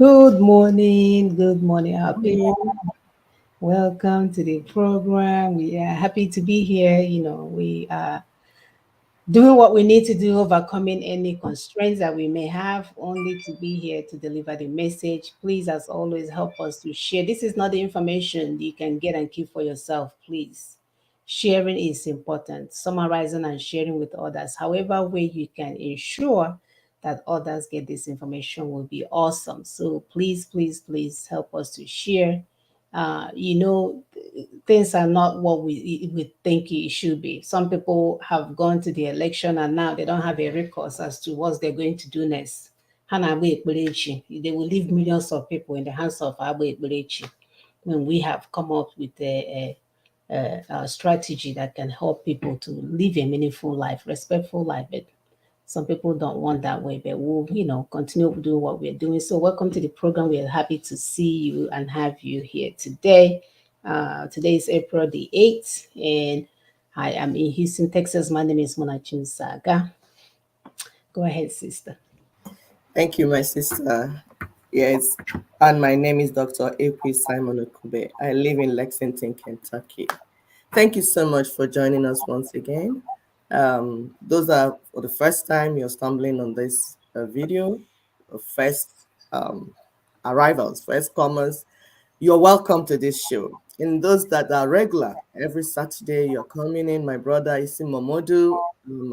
Good morning. Good morning, our people. Morning. Welcome to the program. We are happy to be here. We are doing what we need to do, overcoming any constraints that we may have, only to be here to deliver the message. Please, as always, help us to share. This is not the information you can get and keep for yourself. Please, sharing is important. Summarizing and sharing with others, however way you can ensure that others get this information will be awesome. So please, please, please help us to share. uh, you know, things are not what we think it should be. Some people have gone to the election and now they don't have a recourse as to what they're going to do next. They will leave millions of people in the hands of Agbe Ekpelechi when we have come up with a strategy that can help people to live a meaningful life, respectful life. But some people don't want that way, but we'll, continue doing what we're doing. So welcome to the program. We are happy to see you and have you here today. Today is April the 8th, and I am in Houston, Texas. My name is Monachim Saga. Go ahead, sister. Thank you, my sister. Yes, and my name is Dr. AP Simon Okube. I live in Lexington, Kentucky. Thank you so much for joining us once again. Those are for the first time you're stumbling on this video, first um, arrivals, first comers. You're welcome to this show. And those that are regular, every Saturday you're coming in, my brother Isi Momodu,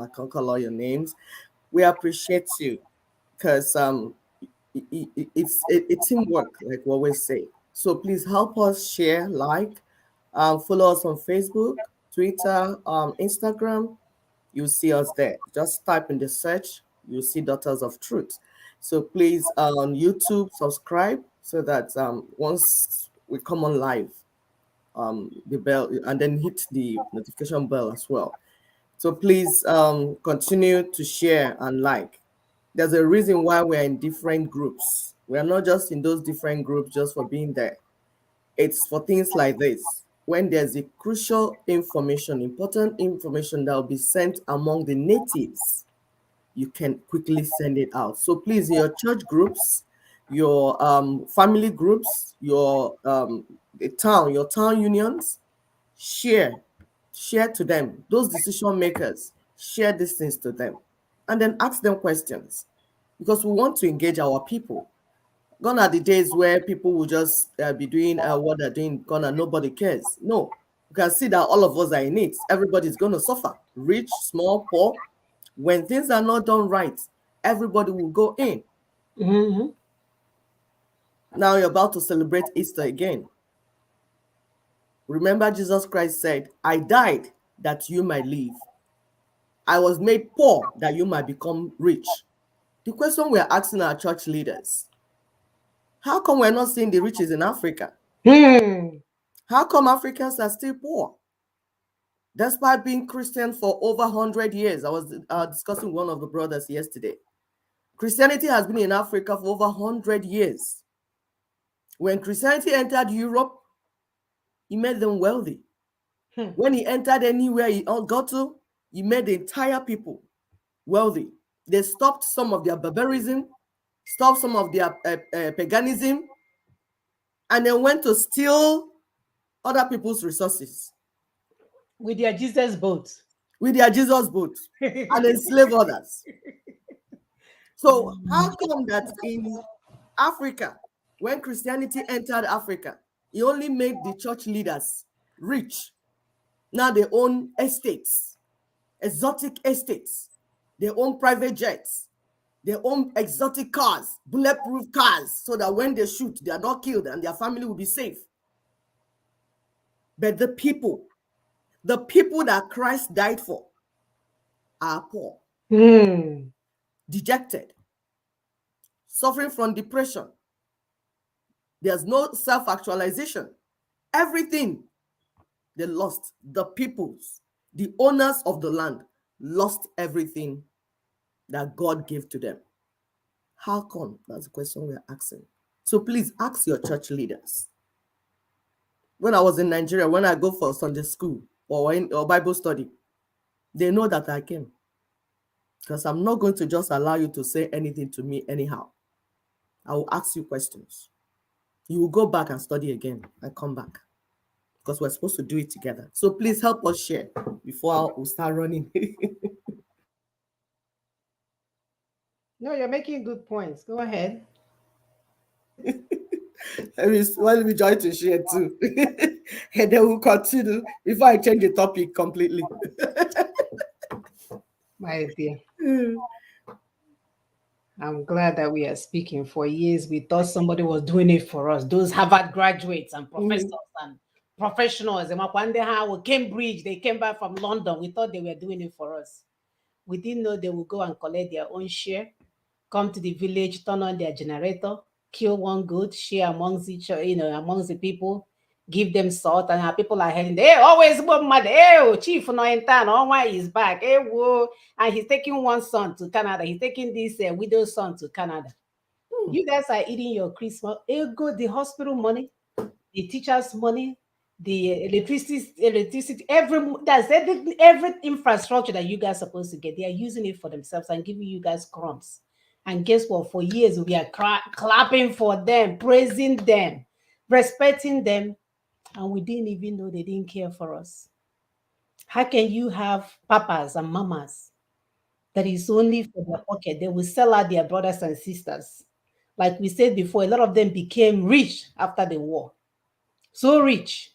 I can't call all your names. We appreciate you because it's teamwork, like we always say. So please help us share, like, follow us on Facebook, Twitter, Instagram. You'll see us there. Just type in the search, you'll see Daughters of Truth. So please on YouTube, subscribe so that once we come on live, the bell and then hit the notification bell as well. So please continue to share and like. There's a reason why we're in different groups. We're not just in those different groups just for being there. It's for things like this. When there's a crucial information, important information that will be sent among the natives, you can quickly send it out. So please, your church groups, your family groups, your town unions, share share to them, those decision makers, share these things to them, and then ask them questions because we want to engage our people. Gone are the days where people will just be doing what they're doing, gone and nobody cares. No, you can see that all of us are in it. Everybody's going to suffer, rich, small, poor. When things are not done right, everybody will go in. Mm-hmm. Now you're about to celebrate Easter again. Remember, Jesus Christ said, I died that you might live. I was made poor that you might become rich. The question we're asking our church leaders, how come we're not seeing the riches in Africa? Hmm. How come Africans are still poor? Despite being Christian for over 100 years, I was discussing with one of the brothers yesterday. Christianity has been in Africa for over 100 years. When Christianity entered Europe, it made them wealthy. Hmm. When he entered anywhere he got to, he made the entire people wealthy. They stopped some of their barbarism, stopped some of their paganism, and then went to steal other people's resources With their Jesus boat. with their Jesus boat and enslave others. So how come that in Africa, when Christianity entered Africa, it only made the church leaders rich? Now they own estates, exotic estates. They own private jets. They own exotic cars, bulletproof cars, so that when they shoot, they are not killed and their family will be safe. But the people that Christ died for, are poor, Hmm. dejected, suffering from depression. There's no self-actualization. Everything they lost, the peoples, the owners of the land, lost everything that God gave to them. How come? That's the question we're asking. So please ask your church leaders. When I was in Nigeria, when I go for Sunday school or Bible study, they know that I came. Because I'm not going to just allow you to say anything to me anyhow. I will ask you questions. You will go back and study again and come back because we're supposed to do it together. So please help us share before we start running. No, you're making good points. Go ahead. Let me join to share too. And then we'll continue before I change the topic completely. My dear. Mm. I'm glad that we are speaking. For years, we thought somebody was doing it for us. Those Harvard graduates and professors Mhm. and professionals, and Cambridge, they came back from London. We thought they were doing it for us. We didn't know they would go and collect their own share, come to the village, turn on their generator, kill one goat, share amongst each other, amongst the people, give them salt, and our people are heading, hey, always mad, hey, oh, chief no in town, oh, why he's back, hey, whoa, and he's taking one son to Canada, he's taking this widow's son to Canada. Mm. You guys are eating your Christmas, go the hospital money, the teachers' money, the electricity, every infrastructure that you guys are supposed to get, they are using it for themselves and giving you guys crumbs. And guess what? For years, we are clapping for them, praising them, respecting them, and we didn't even know they didn't care for us. How can you have papas and mamas that is only for their pocket? They will sell out their brothers and sisters. Like we said before, a lot of them became rich after the war. So rich,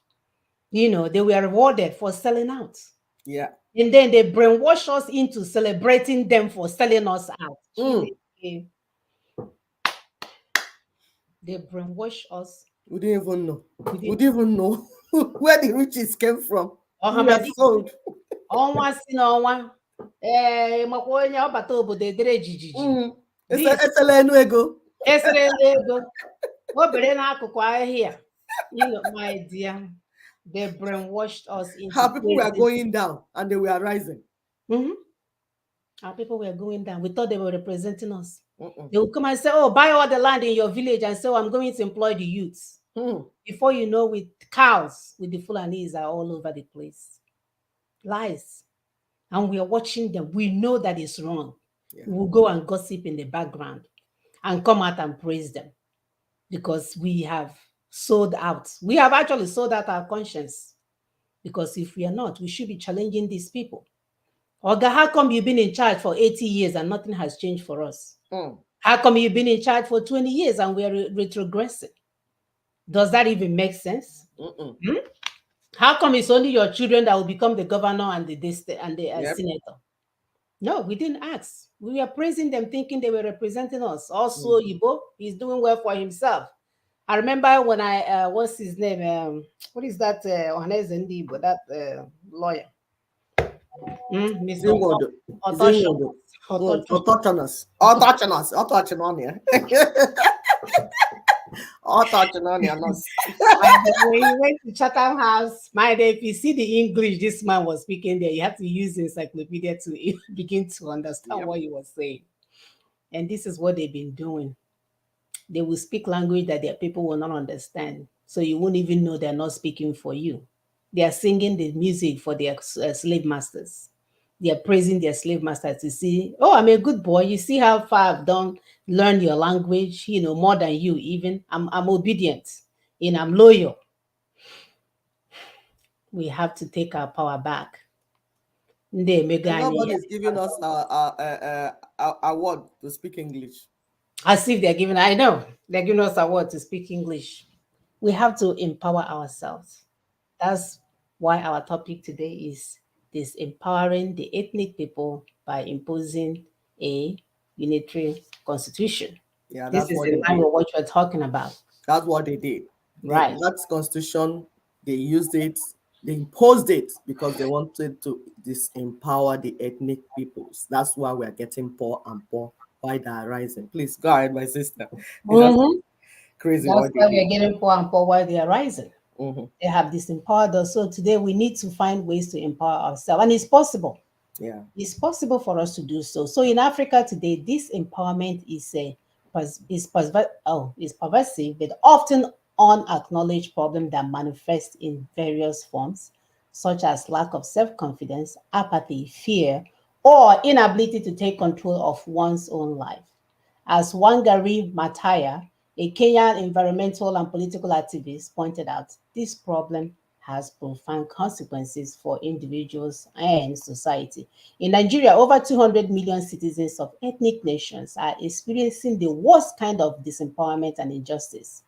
they were rewarded for selling out. Yeah. And then they brainwash us into celebrating them for selling us out. Mm. They brainwash us. We didn't even know. We We didn't. didn't even know where the riches came from. We were Ọhamadi, sold. ọnwa si n'ọnwa. Makwa onye ọbata obodo edere jijiji. Mm. This Esele enu ego. esere ego. Obere n'akụkụ ahịa. My dear, they brainwashed us into How people were praising. going down and they were rising. Mhm. Our people were going down. We thought they were representing us. Mm-mm. They would come and say, oh, buy all the land in your village and say, oh, I'm going to employ the youths. Mm. Before you know, with cows, with the Fulanese are all over the place. Lies. And we are watching them. We know that it's wrong. Yeah. We'll go and gossip in the background and come out and praise them because we have sold out. We have actually sold out our conscience because if we are not, we should be challenging these people. Oga, how come you've been in charge for 80 years and nothing has changed for us? Mm. How come you've been in charge for 20 years and we're retrogressing? Does that even make sense? Mm-mm. Hmm? How come it's only your children that will become the governor and the Yep. senator? No, we didn't ask. We were praising them, thinking they were representing us. Also, Mm. Yibo, he's doing well for himself. I remember when what's his name? What is that? Ohaneze Ndibo, that lawyer, Mr. Zinwodo. Autonomous. Zinwodo. Mm. Autochthonous. Autochthonous. Autochthonous. Autochthonous. And then when he went to Chatham House, my day, if you see the English this man was speaking there, you have to use the encyclopedia to begin to understand Yep. what he was saying. And this is what they've been doing. They will speak language that their people will not understand. So you won't even know they're not speaking for you. They are singing the music for their slave masters. They are praising their slave masters to see, oh, I'm a good boy. You see how far I've done, learn your language, more than you even. I'm obedient, I'm loyal. We have to take our power back. Ndị emego And anyị nobody ihe is giving us a award to speak English. as if they're giving, I know, they're giving us a word to speak English. We have to empower ourselves. That's why our topic today is disempowering the ethnic people by imposing a unitary constitution. Yeah, This that's is what in they line did. with what you're talking about, That's what they did. right? That constitution, they used it, they imposed it because they wanted to disempower the ethnic peoples. That's why we're getting poor and poor. Why they are rising. Please go ahead, my sister. It's just Mhm. crazy That's what they why did. we're getting poor and poor while they are rising. Hmm. They have disempowered us. So today we need to find ways to empower ourselves. And it's possible. Yeah. It's possible for us to do so. So in Africa today, this empowerment is pervasive, but often unacknowledged problem that manifests in various forms, such as lack of self-confidence, apathy, fear, or inability to take control of one's own life. As Wangari Maathai, a Kenyan environmental and political activist, pointed out, this problem has profound consequences for individuals and society. In Nigeria, over 200 million citizens of ethnic nations are experiencing the worst kind of disempowerment and injustice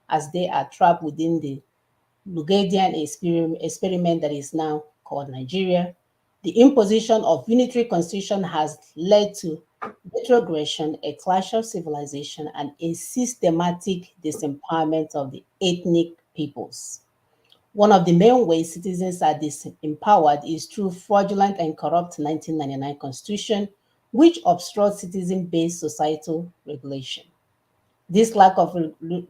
as they are trapped within the Lugadian experiment that is now called Nigeria. The imposition of unitary constitution has led to retrogression, a clash of civilization, and a systematic disempowerment of the ethnic peoples. One of the main ways citizens are disempowered is through fraudulent and corrupt 1999 constitution, which obstructs citizen-based societal regulation. This lack of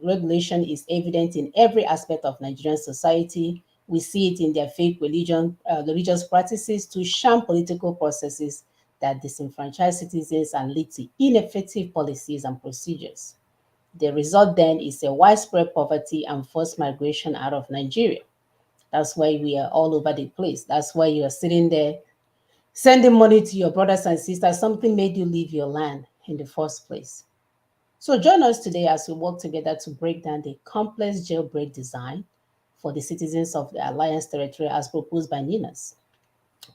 regulation is evident in every aspect of Nigerian society. We see it in their fake religious practices to sham political processes that disenfranchise citizens and lead to ineffective policies and procedures. The result then is a widespread poverty and forced migration out of Nigeria. That's why we are all over the place. That's why you are sitting there sending money to your brothers and sisters. Something made you leave your land in the first place. So join us today as we work together to break down the complex jailbreak design for the citizens of the Alliance territory as proposed by NINAS.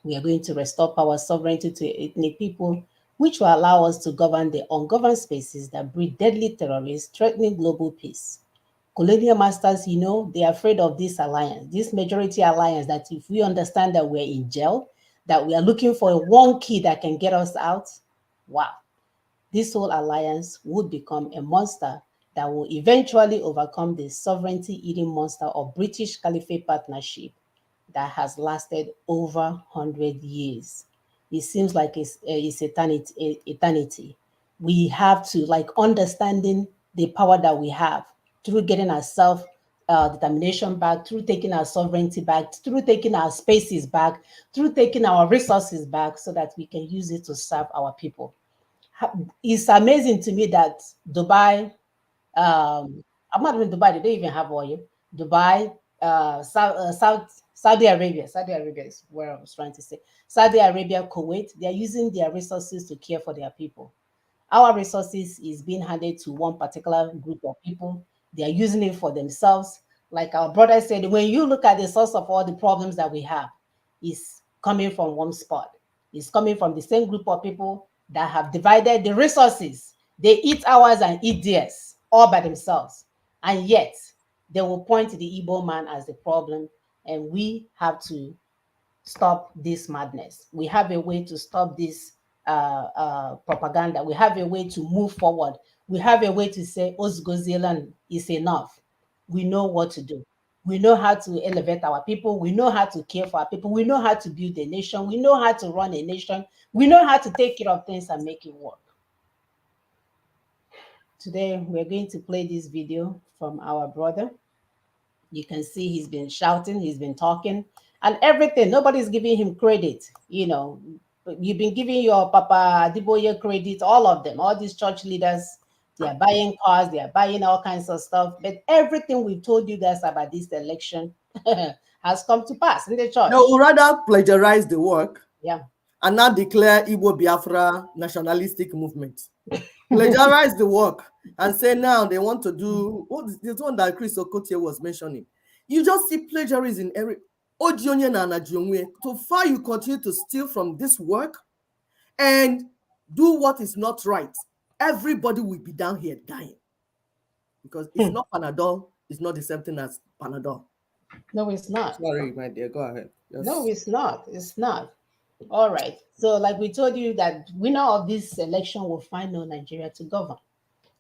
We are going to restore power sovereignty to ethnic people, which will allow us to govern the ungoverned spaces that breed deadly terrorists threatening global peace. Colonial masters, they're afraid of this alliance, this majority alliance, that if we understand that we're in jail, that we are looking for a one key that can get us out, wow, this whole alliance would become a monster that will eventually overcome the sovereignty-eating monster of British Caliphate partnership that has lasted over 100 years. It seems like it's eternity. We have to, like, understanding the power that we have through getting our self determination back, through taking our sovereignty back, through taking our spaces back, through taking our resources back so that we can use it to serve our people. It's amazing to me that Dubai, I'm not even Dubai, they don't even have oil. Dubai, Saudi Arabia, Saudi Arabia is where I was trying to say. Saudi Arabia, Kuwait, they are using their resources to care for their people. Our resources is being handed to one particular group of people. They are using it for themselves. Like our brother said, when you look at the source of all the problems that we have, it's coming from one spot. It's coming from the same group of people that have divided the resources. They eat ours and eat theirs all by themselves. And yet, they will point to the Igbo man as the problem. And we have to stop this madness. We have a way to stop this propaganda. We have a way to move forward. We have a way to say, Osgozilan is enough. We know what to do. We know how to elevate our people. We know how to care for our people. We know how to build a nation. We know how to run a nation. We know how to take care of things and make it work. Today, we're going to play this video from our brother. You can see he's been shouting, he's been talking, and everything. Nobody's giving him credit. You've been giving your Papa Adiboye credit, all of them, all these church leaders. They are buying cars, they are buying all kinds of stuff. But everything we've told you guys about this election has come to pass in the church. They would rather plagiarize the work, Yeah, and now declare Igbo Biafra nationalistic movement. Plagiarize the work and say now they want to do what this one that Chris Okotie was mentioning. You just see plagiarism in every so far you continue to steal from this work and do what is not right. Everybody will be down here dying. Because it's not Panadol, it's not the same thing as Panadol. no, it's not. Sorry, my dear, go ahead. Yes. No, it's not. It's not. All right. So, like we told you, that winner of this election will find no Nigeria to govern.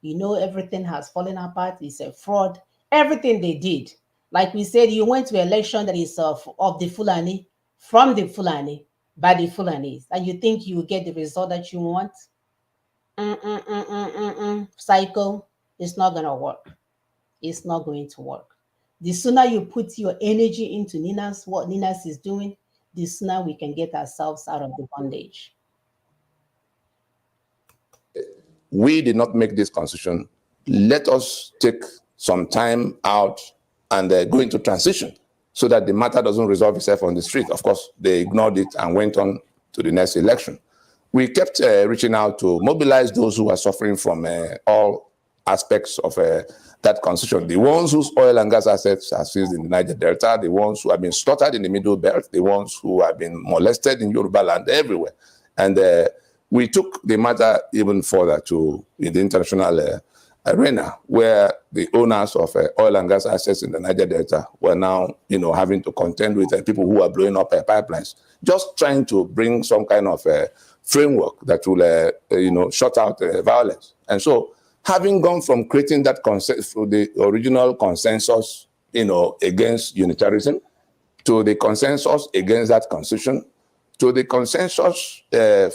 Everything has fallen apart. It's a fraud. Everything they did. Like we said, you went to election that is of the Fulani, from the Fulani, by the Fulanis, and you think you will get the result that you want? Psycho, it's not going to work. It's not going to work. The sooner you put your energy into what Ninas is doing, the sooner we can get ourselves out of the bondage. We did not make this constitution. Let us take some time out and go into transition so that the matter doesn't resolve itself on the street. Of course, they ignored it and went on to the next election. we kept reaching out to mobilize those who are suffering from all aspects of that constitution. The ones whose oil and gas assets are seized in the Niger Delta, the ones who have been slaughtered in the Middle Belt, the ones who have been molested in Yoruba land, everywhere. And we took the matter even further to the international arena, where the owners of oil and gas assets in the Niger Delta were now, having to contend with people who are blowing up pipelines, just trying to bring some kind of framework that will, shut out violence. And so, having gone from creating that the original consensus, against unitarism, to the consensus against that constitution, to the consensus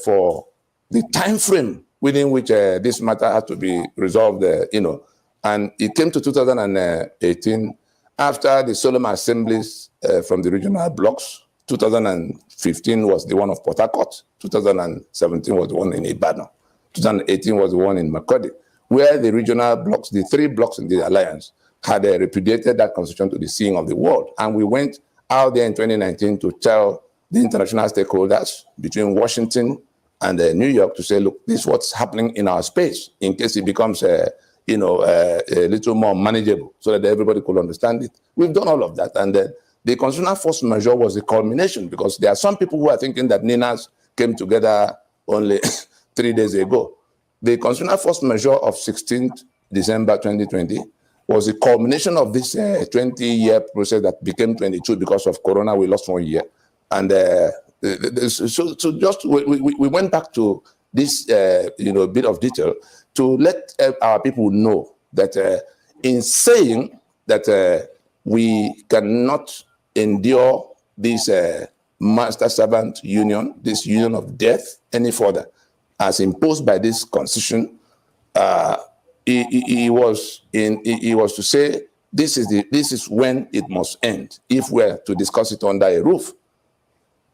for the time frame within which this matter had to be resolved, and it came to 2018 after the solemn assemblies from the regional blocks. 2015 was the one of Port Harcourt, 2017 was the one in Ibadan, 2018 was the one in Makurdi, where the regional blocks, the three blocks in the alliance, had repudiated that constitution to the seeing of the world. And we went out there in 2019 to tell the international stakeholders between Washington and New York to say, look, this is what's happening in our space, in case it becomes a little more manageable, so that everybody could understand it. We've done all of that. And the constitutional force majeure was the culmination, because there are some people who are thinking that NINAS came together only 3 days ago. The constitutional force majeure of 16th December 2020 was the culmination of this 20-year process that became 22 because of Corona. We lost 1 year. And so just we went back to this bit of detail to let our people know that in saying that we cannot endure this master-servant union, this union of death any further, as imposed by this constitution, he was to say this is when it must end if we're to discuss it under a roof.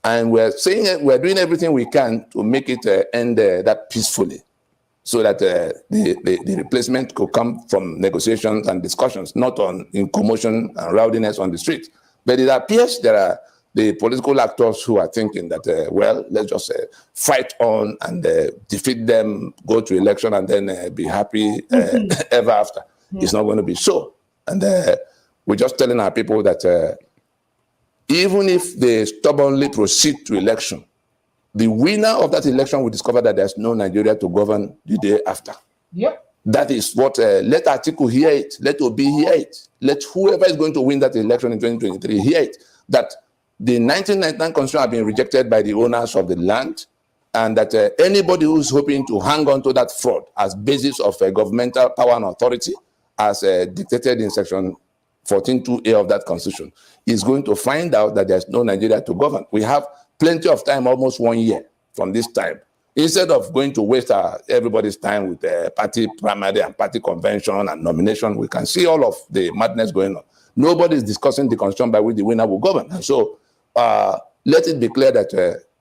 And we're saying it, we're doing everything we can to make it end that peacefully, so that the replacement could come from negotiations and discussions, not in commotion and rowdiness on the street. But it appears there are the political actors who are thinking that, well, let's just fight on and defeat them, go to election, and then be happy ever after. It's not going to be so. And we're just telling our people that even if they stubbornly proceed to election, the winner of that election will discover that there's no Nigeria to govern the day after. Yep. That is what, let Atiku hear it, let Obi hear it, let whoever is going to win that election in 2023 hear it, that the 1999 constitution has been rejected by the owners of the land, and that anybody who's hoping to hang on to that fraud as basis of governmental power and authority, as dictated in section 14.2a of that constitution, is going to find out that there's no Nigeria to govern. We have plenty of time, almost 1 year from this time. Instead of going to waste everybody's time with party primary and party convention and nomination, we can see all of the madness going on. Nobody is discussing the constitution by which the winner will govern. And so let it be clear that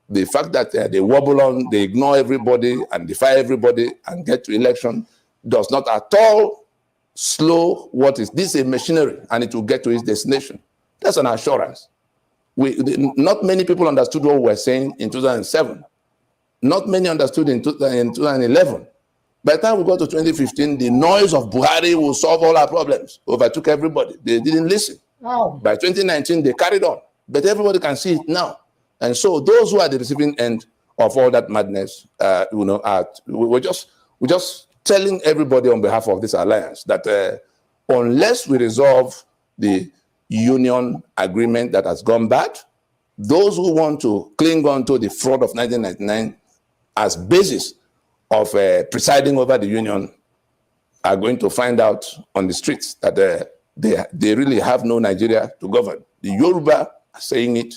the fact that they wobble on, they ignore everybody and defy everybody and get to election does not at all slow what is. This is a machinery, and it will get to its destination. That's an assurance. Not many people understood what we were saying in 2007. Not many understood in 2011. By the time we got to 2015, the noise of Buhari will solve all our problems overtook everybody. They didn't listen. Oh. By 2019, they carried on. But everybody can see it now. And so those who are the receiving end of all that madness, we're just telling everybody on behalf of this alliance that unless we resolve the union agreement that has gone bad, those who want to cling on to the fraud of 1999 as basis of presiding over the union are going to find out on the streets that they really have no Nigeria to govern. The Yoruba are saying it,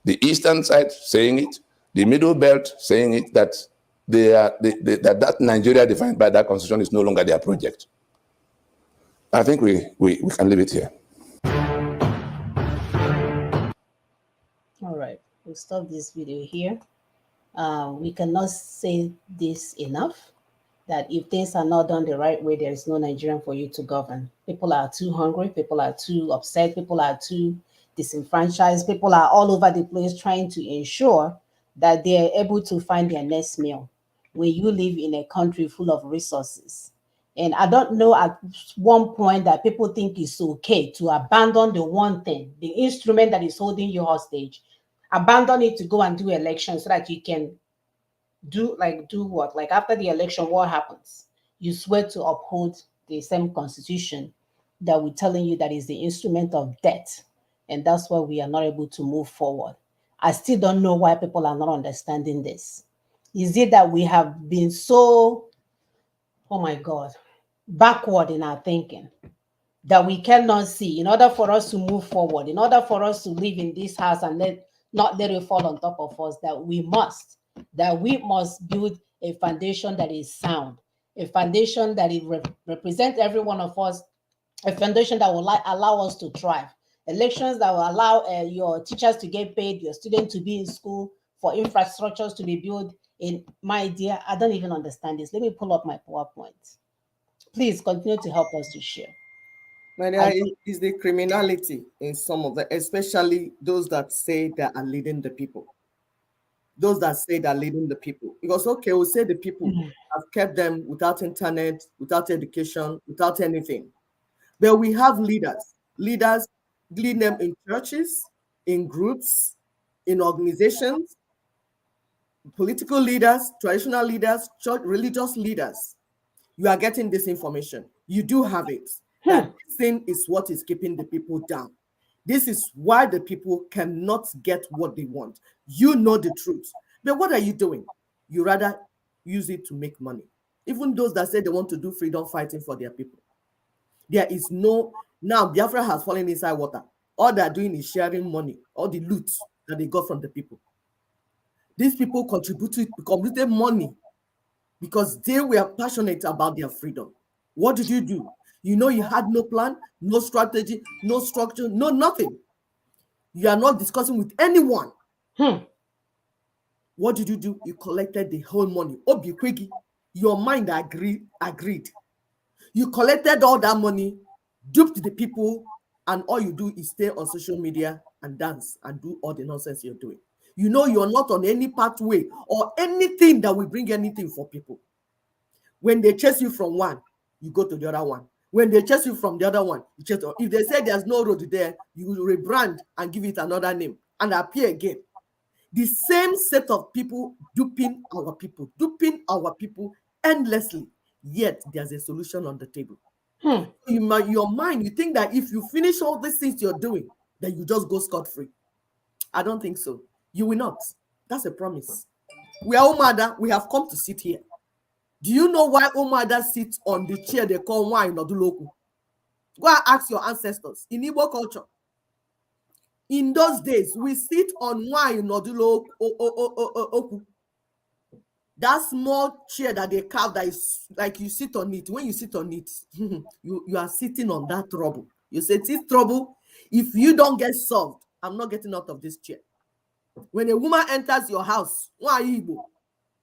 the eastern side saying it, the middle belt saying it, that that Nigeria defined by that constitution is no longer their project. I think we can leave it here. All right, we'll stop this video here. We cannot say this enough, that if things are not done the right way, there is no Nigerian for you to govern. People are too hungry, people are too upset, people are too disenfranchised, people are all over the place trying to ensure that they are able to find their next meal when you live in a country full of resources. And I don't know at one point that people think it's okay to abandon the one thing, the instrument that is holding you hostage, abandon it to go and do elections so that you can do what? Like after the election, what happens? You swear to uphold the same constitution that we're telling you that is the instrument of death. And that's why we are not able to move forward. I still don't know why people are not understanding this. Is it that we have been so, oh my God, backward in our thinking that we cannot see in order for us to move forward, in order for us to live in this house and not let it fall on top of us, that we must build a foundation that is sound, a foundation that it represents every one of us, a foundation that will allow us to thrive, elections that will allow your teachers to get paid, your students to be in school, for infrastructures to be built. In my dear, I don't even understand this. Let me pull up my PowerPoint. Please continue to help us to share. But I there is the criminality in some of the, especially those that say they are leading the people. Those that say they're leading the people. Because, okay, we'll say the people have kept them without internet, without education, without anything. But we have leaders lead them in churches, in groups, in organizations, political leaders, traditional leaders, church, religious leaders. You are getting this information. You do have it. That this thing is what is keeping the people down. This is why the people cannot get what they want. You know the truth. But what are you doing? You rather use it to make money. Even those that say they want to do freedom fighting for their people. There is no, now Biafra has fallen inside water. All they're doing is sharing money, all the loot that they got from the people. These people contributed money because they were passionate about their freedom. What did you do? You know, you had no plan, no strategy, no structure, no nothing. You are not discussing with anyone. What did you do? You collected the whole money. Obikwegi, your mind agreed. You collected all that money, duped the people, and all you do is stay on social media and dance and do all the nonsense you're doing. You know you're not on any pathway or anything that will bring anything for people. When they chase you from one, you go to the other one. When they chase you from the other one, you chase. If they say there's no road there, you will rebrand and give it another name and appear again. The same set of people duping our people endlessly. Yet there's a solution on the table. In your mind, you think that if you finish all these things you're doing, then you just go scot-free. I don't think so. You will not. That's a promise. We are Omada. We have come to sit here. Do you know why Omada sits on the chair they call wine or Duloku? Go and ask your ancestors in Igbo culture. In those days, we sit on wine or Duloku. That small chair that they carve that is like you sit on it. When you sit on it, you are sitting on that trouble. You say, this trouble, if you don't get solved, I'm not getting out of this chair. When a woman enters your house, why Igbo?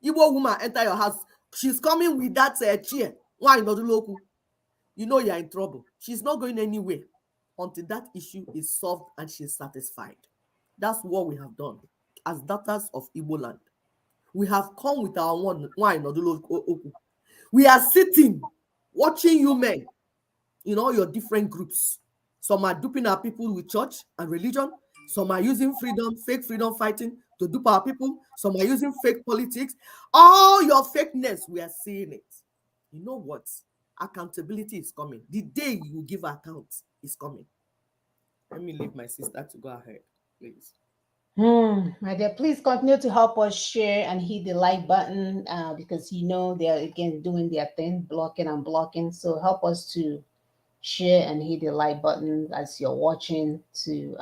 Igbo woman enter your house, she's coming with that chair. Why not local? You know you're in trouble. She's not going anywhere until that issue is solved and she's satisfied. That's what we have done as daughters of Igbo land. We have come with our wine or local. We are sitting, watching you men in all your different groups. Some are duping our people with church and religion. Some are using fake freedom fighting to dupe our people. Some are using fake politics. All your fakeness, we are seeing it. You know what? Accountability is coming. The day you give account is coming. Let me leave my sister to go ahead, please. My dear, please continue to help us share and hit the like button because you know they're again doing their thing, blocking and blocking. So help us to share and hit the like button as you're watching to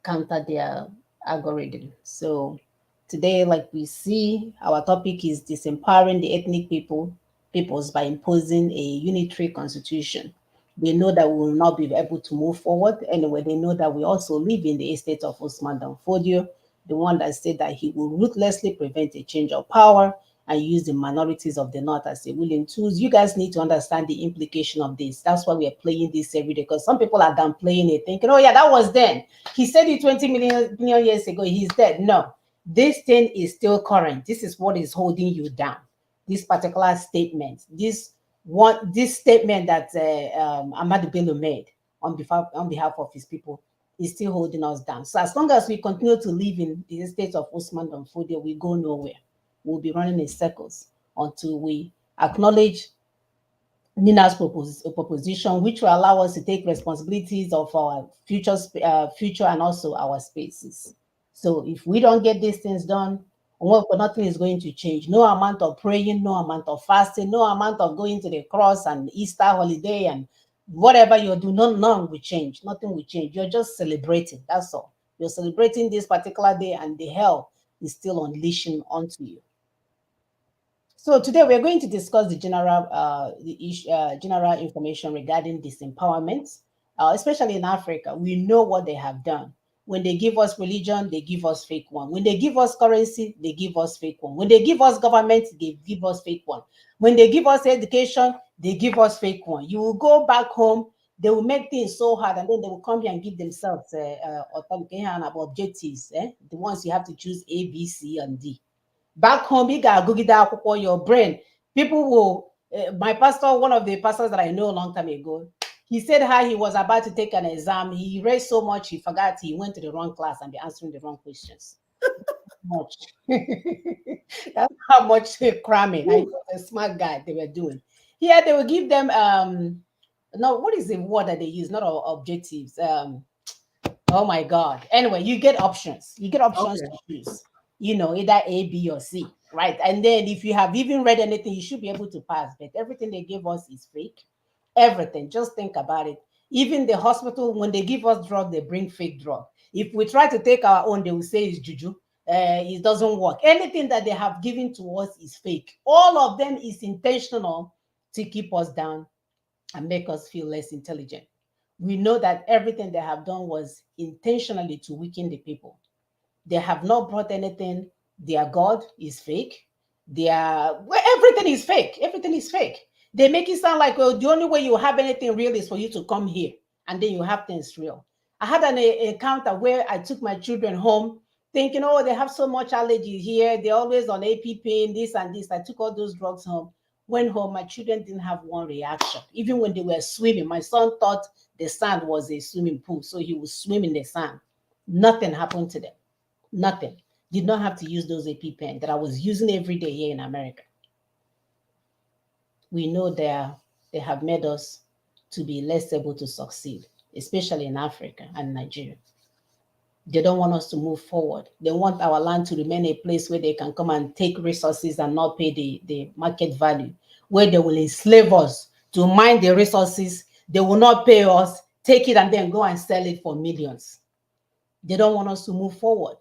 counter their algorithm. So today, like we see, our topic is disempowering the ethnic peoples by imposing a unitary constitution. They know that we will not be able to move forward. Anyway, they know that we also live in the estate of Usman Danfodio, the one that said that he will ruthlessly prevent a change of power and use the minorities of the North as a willing tools. You guys need to understand the implication of this. That's why we are playing this every day, because some people are downplaying it, thinking, oh yeah, that was then. He said it 20 million years ago, he's dead. No, This thing is still current. This is what is holding you down. This particular statement, this statement that Ahmadu Bello made on behalf of his people is still holding us down. So as long as we continue to live in the state of Usman Dan Fodio, we go nowhere. We'll be running in circles until we acknowledge Nina's proposition, which will allow us to take responsibilities of our future and also our spaces. So if we don't get these things done, well, nothing is going to change. No amount of praying, no amount of fasting, no amount of going to the cross and Easter holiday and whatever you do, none will change. Nothing will change. You're just celebrating. That's all. You're celebrating this particular day, and the hell is still unleashing onto you. So today we're going to discuss general information regarding disempowerment, especially in Africa. We know what they have done. When they give us religion, they give us fake one. When they give us currency, they give us fake one. When they give us government, they give us fake one. When they give us education, they give us fake one. You will go back home, they will make things so hard, and then they will come here and give themselves objectives, the ones you have to choose A, B, C, and D. Back home, you got your brain. People will. My pastor, one of the pastors that I know a long time ago, he said how he was about to take an exam. He read so much he forgot. He went to the wrong class and be answering the wrong questions. Much. That's how much cramming. I was a smart guy they were doing. Here they will give them no, what is the word that they use? Not objectives. Oh my God. Anyway, you get options. You get options Okay. to choose. Either A, B, or C, right? And then if you have even read anything, you should be able to pass. But everything they give us is fake. Everything. Just think about it. Even the hospital, when they give us drug, they bring fake drug. If we try to take our own, they will say it's juju. It doesn't work. Anything that they have given to us is fake. All of them is intentional to keep us down and make us feel less intelligent. We know that everything they have done was intentionally to weaken the people. They have not brought anything. Their God is fake. Everything is fake. Everything is fake. They make it sound like, well, the only way you have anything real is for you to come here, and then you have things real. I had an encounter where I took my children home thinking, oh, they have so much allergy here. They're always on AP pain, this and this. I took all those drugs home. Went home, my children didn't have one reaction. Even when they were swimming, my son thought the sand was a swimming pool, so he would swim in the sand. Nothing happened to them. Nothing. Did not have to use those AP pen that I was using every day here in America. We know they have made us to be less able to succeed, especially in Africa and Nigeria. They don't want us to move forward. They want our land to remain a place where they can come and take resources and not pay the market value, where they will enslave us to mine the resources. They will not pay us, take it and then go and sell it for millions. They don't want us to move forward.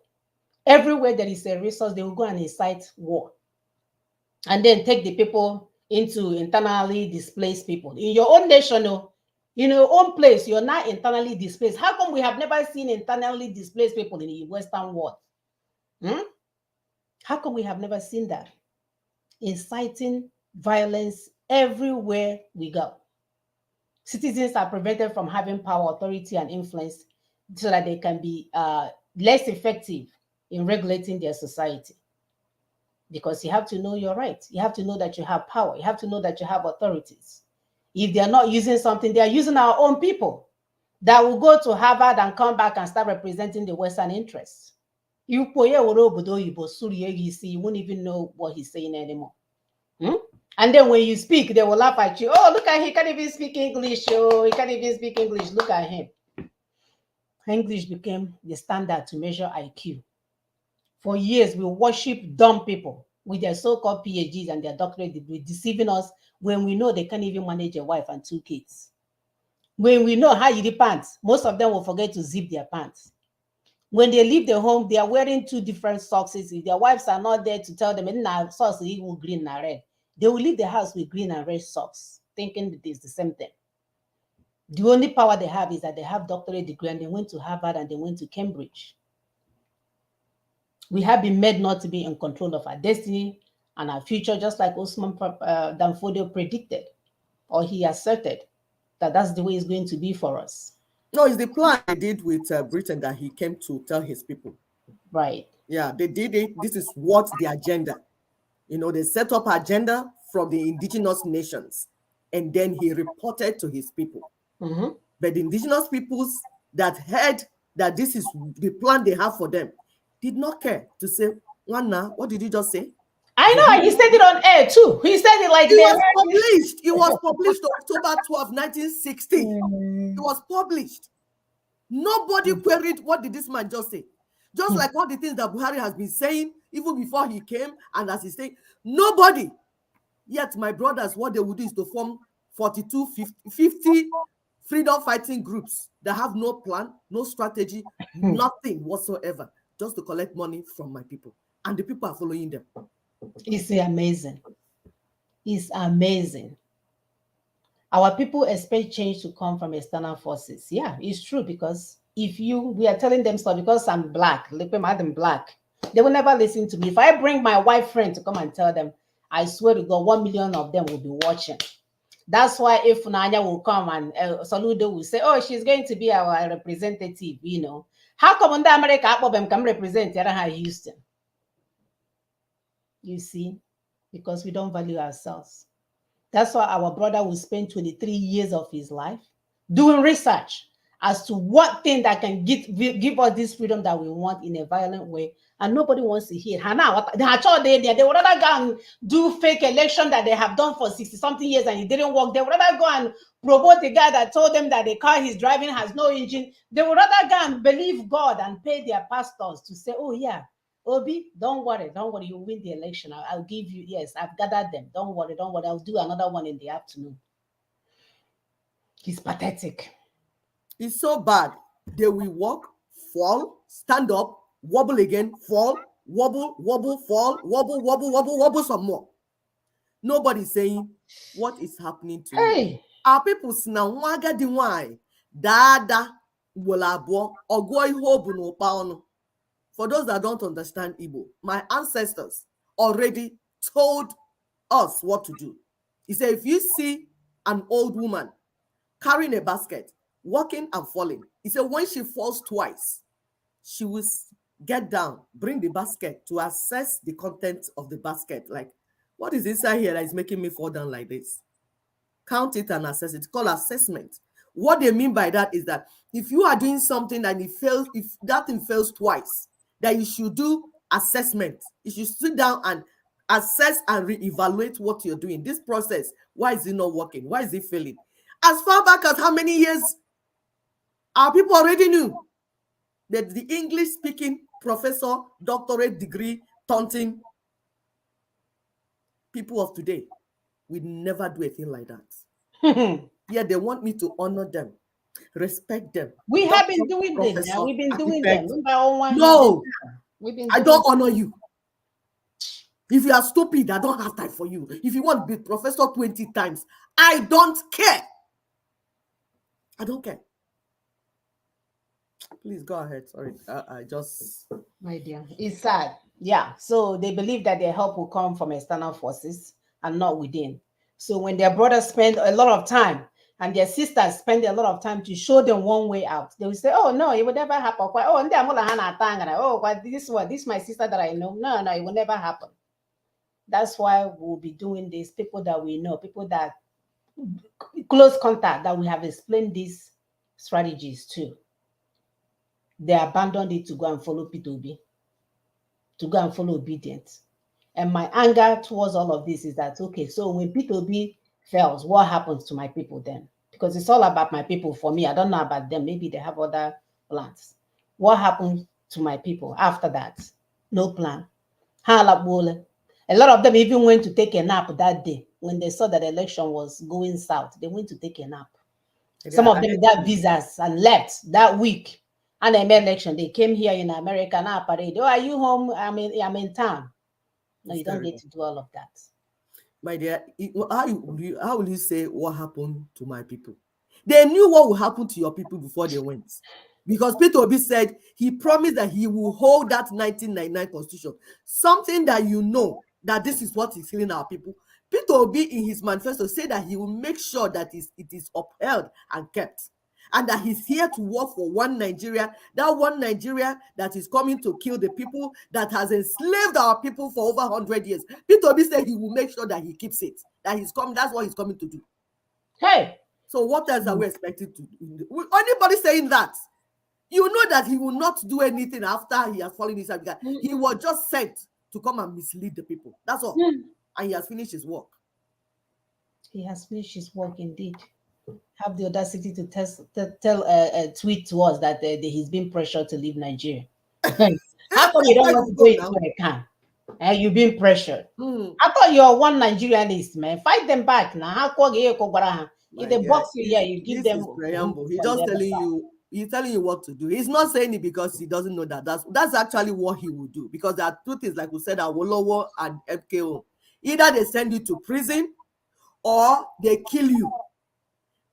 Everywhere there is a resource, they will go and incite war and then take the people into internally displaced people. In your own nation, in your own place, you're not internally displaced. How come we have never seen internally displaced people in the Western world? How come we have never seen that? Inciting violence everywhere we go. Citizens are prevented from having power, authority, and influence so that they can be less effective in regulating their society. Because you have to know your rights. You have to know that you have power. You have to know that you have authorities. If they're not using something, they are using our own people that will go to Harvard and come back and start representing the Western interests. You won't even know what he's saying anymore. And then when you speak, they will laugh at you. Oh, look at him. He can't even speak English. Oh, he can't even speak English. Look at him. English became the standard to measure IQ. For years, we worship dumb people with their so-called PhDs and their doctorate degree, deceiving us when we know they can't even manage a wife and 2 kids. When we know how you do pants, most of them will forget to zip their pants. When they leave the home, they are wearing 2 different socks. If their wives are not there to tell them, socks will green and red, they will leave the house with green and red socks, thinking that it's the same thing. The only power they have is that they have doctorate degree and they went to Harvard and they went to Cambridge. We have been made not to be in control of our destiny and our future, just like Usman Dan Fodio predicted, or he asserted that that's the way it's going to be for us. No, it's the plan they did with Britain that he came to tell his people. Right. Yeah, they did it. This is what the agenda. They set up agenda from the indigenous nations, and then he reported to his people. Mm-hmm. But the indigenous peoples that heard that this is the plan they have for them did not care to say, Wanna, what did you just say? I Did know, and you? he said it on air too. He said it like It they was heard it. published. It was published October 12, 1960. It Mm. was published. Nobody queried what did this man just say. Just like all the things that Buhari has been saying even before he came, and as he's saying, nobody. Yet, my brothers, what they would do is to form 42, 50 freedom fighting groups that have no plan, no strategy, nothing whatsoever, just to collect money from my people. And the people are following them. It's amazing. It's amazing. Our people expect change to come from external forces. Yeah, it's true, because if we are telling them stuff because I'm black, look, I'm black, they will never listen to me. If I bring my white friend to come and tell them, I swear to God, 1 million of them will be watching. That's why if Nanya will come and Saludo will say, oh, she's going to be our representative, How come in the America can represent Houston? You see, because we don't value ourselves. That's why our brother will spend 23 years of his life doing research as to what thing that can give us this freedom that we want in a violent way. And nobody wants to hear it. They would rather go and do fake election that they have done for 60 something years and it didn't work. They would rather go and promote the guy that told them that the car he's driving has no engine. They would rather go and believe God and pay their pastors to say, oh yeah, Obi, don't worry, you win the election. I'll give you, yes, I've gathered them. Don't worry, I'll do another one in the afternoon. He's pathetic. It's so bad. They will walk, fall, stand up, wobble again, fall, wobble, wobble, fall, wobble, wobble, wobble, wobble some more. Nobody's saying what is happening to you. Hey, Our people now waga di why dada wolabo ogoi hobu no paono. For those that don't understand Igbo, my ancestors already told us what to do. He said, if you see an old woman carrying a basket, walking and falling, he said, when she falls twice, she will get down, bring the basket to assess the content of the basket. Like, what is inside here that is making me fall down like this? Count it and assess it. It's called assessment. What they mean by that is that if you are doing something and it fails, if that thing fails twice, that you should do assessment. You should sit down and assess and reevaluate what you're doing. This process, why is it not working? Why is it failing? As far back as how many years? Our people already knew that the English speaking professor, doctorate degree, taunting people of today will never do a thing like that. Yeah, they want me to honor them, respect them. we have been Doctor, doing them now. professor, We've been doing architect. them. No, We've been I doing don't honor you. If you are stupid, I don't have time for you. If you want to be professor 20 times, I don't care. I don't care. Please go ahead. Sorry, I just... My dear, it's sad. Yeah. So they believe that their help will come from external forces and not within. So when their brothers spend a lot of time and their sisters spend a lot of time to show them one way out, they will say, "Oh no, it will never happen." Oh, and this is my sister that I know. No, no, it will never happen. That's why we'll be doing this. People that we know, people that close contact, that we have explained these strategies to. They abandoned it to go and follow P2B, to go and follow obedience. And my anger towards all of this is that, okay, so when P2B fails, what happens to my people then? Because it's all about my people for me. I don't know about them. Maybe they have other plans. What happens to my people after that? No plan. A lot of them even went to take a nap that day when they saw that the election was going south. They went to take a nap. Some of them got visas and left that week. And they made election. They came here in America now parade. Oh, are you home? I'm in town. No, you don't get to do all of that. My dear, how will you say what happened to my people? They knew what would happen to your people before they went. Because Peter Obi said he promised that he will hold that 1999 constitution. Something that you know that this is what is killing our people. Peter Obi in his manifesto said that he will make sure that it is upheld and kept. and that he's here to work for one Nigeria, that one Nigeria that is coming to kill the people, that has enslaved our people for over 100 years. Peter Obi said he will make sure that he keeps it, that he's coming, that's what he's coming to do. Hey. So what else are we expected to do? Anybody saying that, you know that he will not do anything after he has fallen inside, because he was just sent to come and mislead the people. That's all. And he has finished his work. He has finished his work indeed. Have the audacity to tell tweet to us that he's been pressured to leave Nigeria. How come you don't Where want you to go go into now? a camp? You've been pressured. Hmm. I thought you're one Nigerianist, man. Fight them back now. How come you if My they guy, box you here, you give this them is boot preamble. He's from the just other telling side. you, he's telling you what to do. He's not saying it because he doesn't know that. That's actually what he will do. Because there are two things, like we said, Awolowo and MKO. Either they send you to prison or they kill you.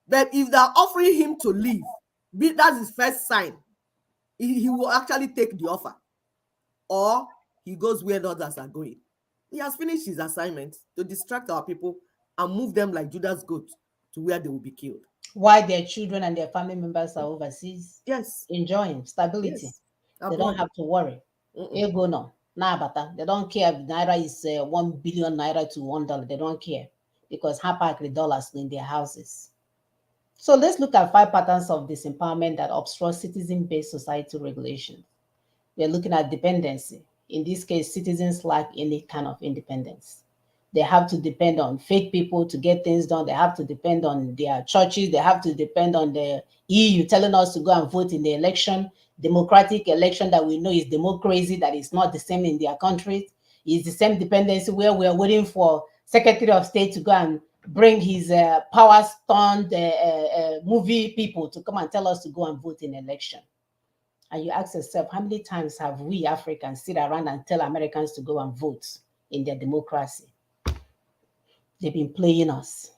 But if they're offering him to leave, that's his first sign. He will actually take the offer. Or he goes where others are going. He has finished his assignment to distract our people and move them like Judas' goat to where they will be killed. Why their children and their family members are overseas Yes, enjoying stability. yes, They don't abroad. have to worry. Ego no. Nabata. They don't care if naira is 1 billion naira to $1. They don't care because half the dollars in their houses. So let's look at 5 patterns of disempowerment that obstruct citizen-based society regulations. We're looking at dependency. In this case, citizens lack any kind of independence. They have to depend on fake people to get things done. They have to depend on their churches. They have to depend on the EU telling us to go and vote in the election. Democratic election that we know is democracy, that is not the same in their countries. It's the same dependency where we're waiting for Secretary of State to go and bring his power stunned movie people to come and tell us to go and vote in election. And you ask yourself, how many times have we Africans sit around and tell Americans to go and vote in their democracy? They've been playing us.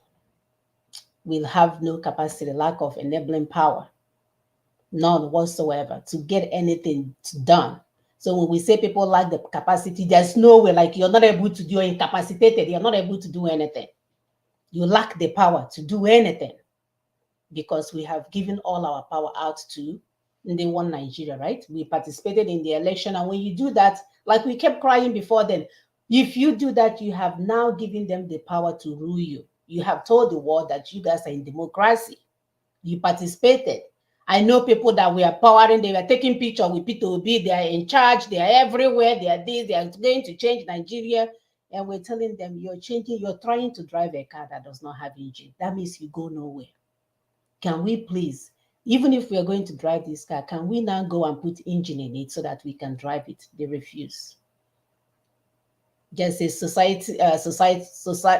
We'll have no capacity, lack of enabling power, none whatsoever, to get anything done. So when we say people lack the capacity, there's no way, like you're not able to do, you're incapacitated, you're not able to do anything. You lack the power to do anything because we have given all our power out to the one Nigeria, right? We participated in the election. And when you do that, like we kept crying before then, if you do that, you have now given them the power to rule you. You have told the world that you guys are in democracy. You participated. I know people that were powering, they were taking pictures with Peter Obi, they are in charge, they are everywhere, they are this, they are going to change Nigeria. And we're telling them you're changing, you're trying to drive a car that does not have engine. That means you go nowhere. Can we please, even if we are going to drive this car, can we now go and put engine in it so that we can drive it? They refuse. Just a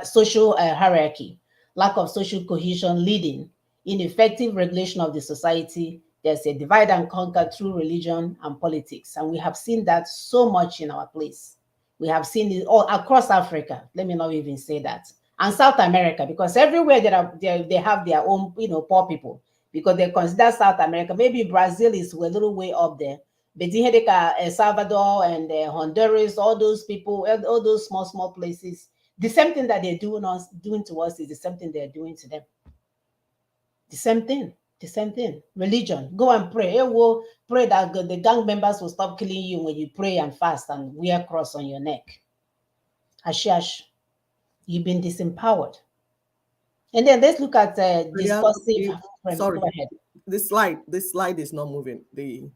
social hierarchy, lack of social cohesion leading, ineffective regulation of the society. There's a divide and conquer through religion and politics. And we have seen that so much in our place. We have seen it all across Africa. Let me not even say that. And South America, because everywhere they have their own, poor people, because they consider South America. Maybe Brazil is a little way up there. But El Salvador and Honduras, all those people, all those small places, the same thing that they're doing to us is the same thing they're doing to them. The same thing. The same thing. Religion. Go and pray. Hey, well, pray that the gang members will stop killing you when you pray and fast and wear a cross on your neck. Ashash, you've been disempowered. And then let's look at discursive. Sorry, Go ahead. this slide is not moving. The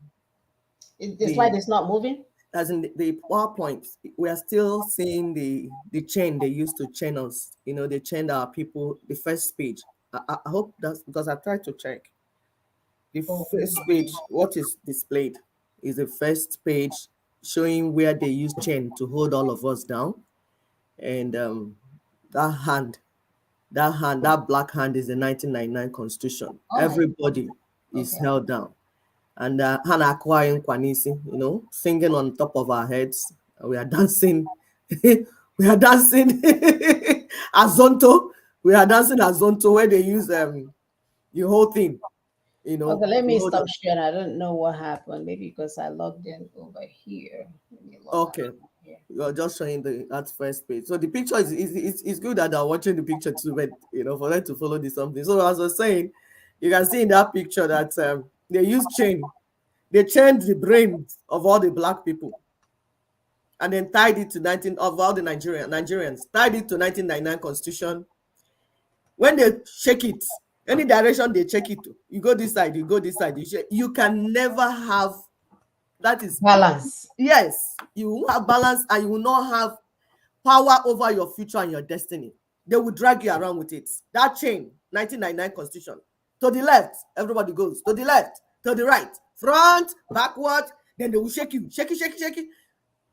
slide is not moving. As in the PowerPoint, we are still seeing the chain they used to chain us. They chained our people. The first page. I hope that's because I tried to check. The first page, what is displayed, is the first page showing where they use chain to hold all of us down, and that hand, that black hand is the 1999 Constitution. Everybody is held down. And Hannah acquiring Kwanisi, singing on top of our heads. We are dancing. We are dancing Azonto. We are dancing Azonto where they use the whole thing. Okay, let me stop sharing. I don't know what happened. Maybe because I logged in over here. Okay. You're just showing that first page. So the picture is good that they're watching the picture too, but for them to follow this something. So as I was saying, You can see in that picture that they use chain. They chained the brains of all the black people and then tied it to 19 of all the Nigerians, tied it to 1999 constitution. When they shake it, any direction they check it to, you go this side, you go this side, you can never have, that is, Balance. yes, you will have balance and you will not have power over your future and your destiny. They will drag you around with it. That chain, 1999 constitution. To the left, everybody goes. To the left, to the right, front, backward. Then they will shake you, shake it, shake it, shake it.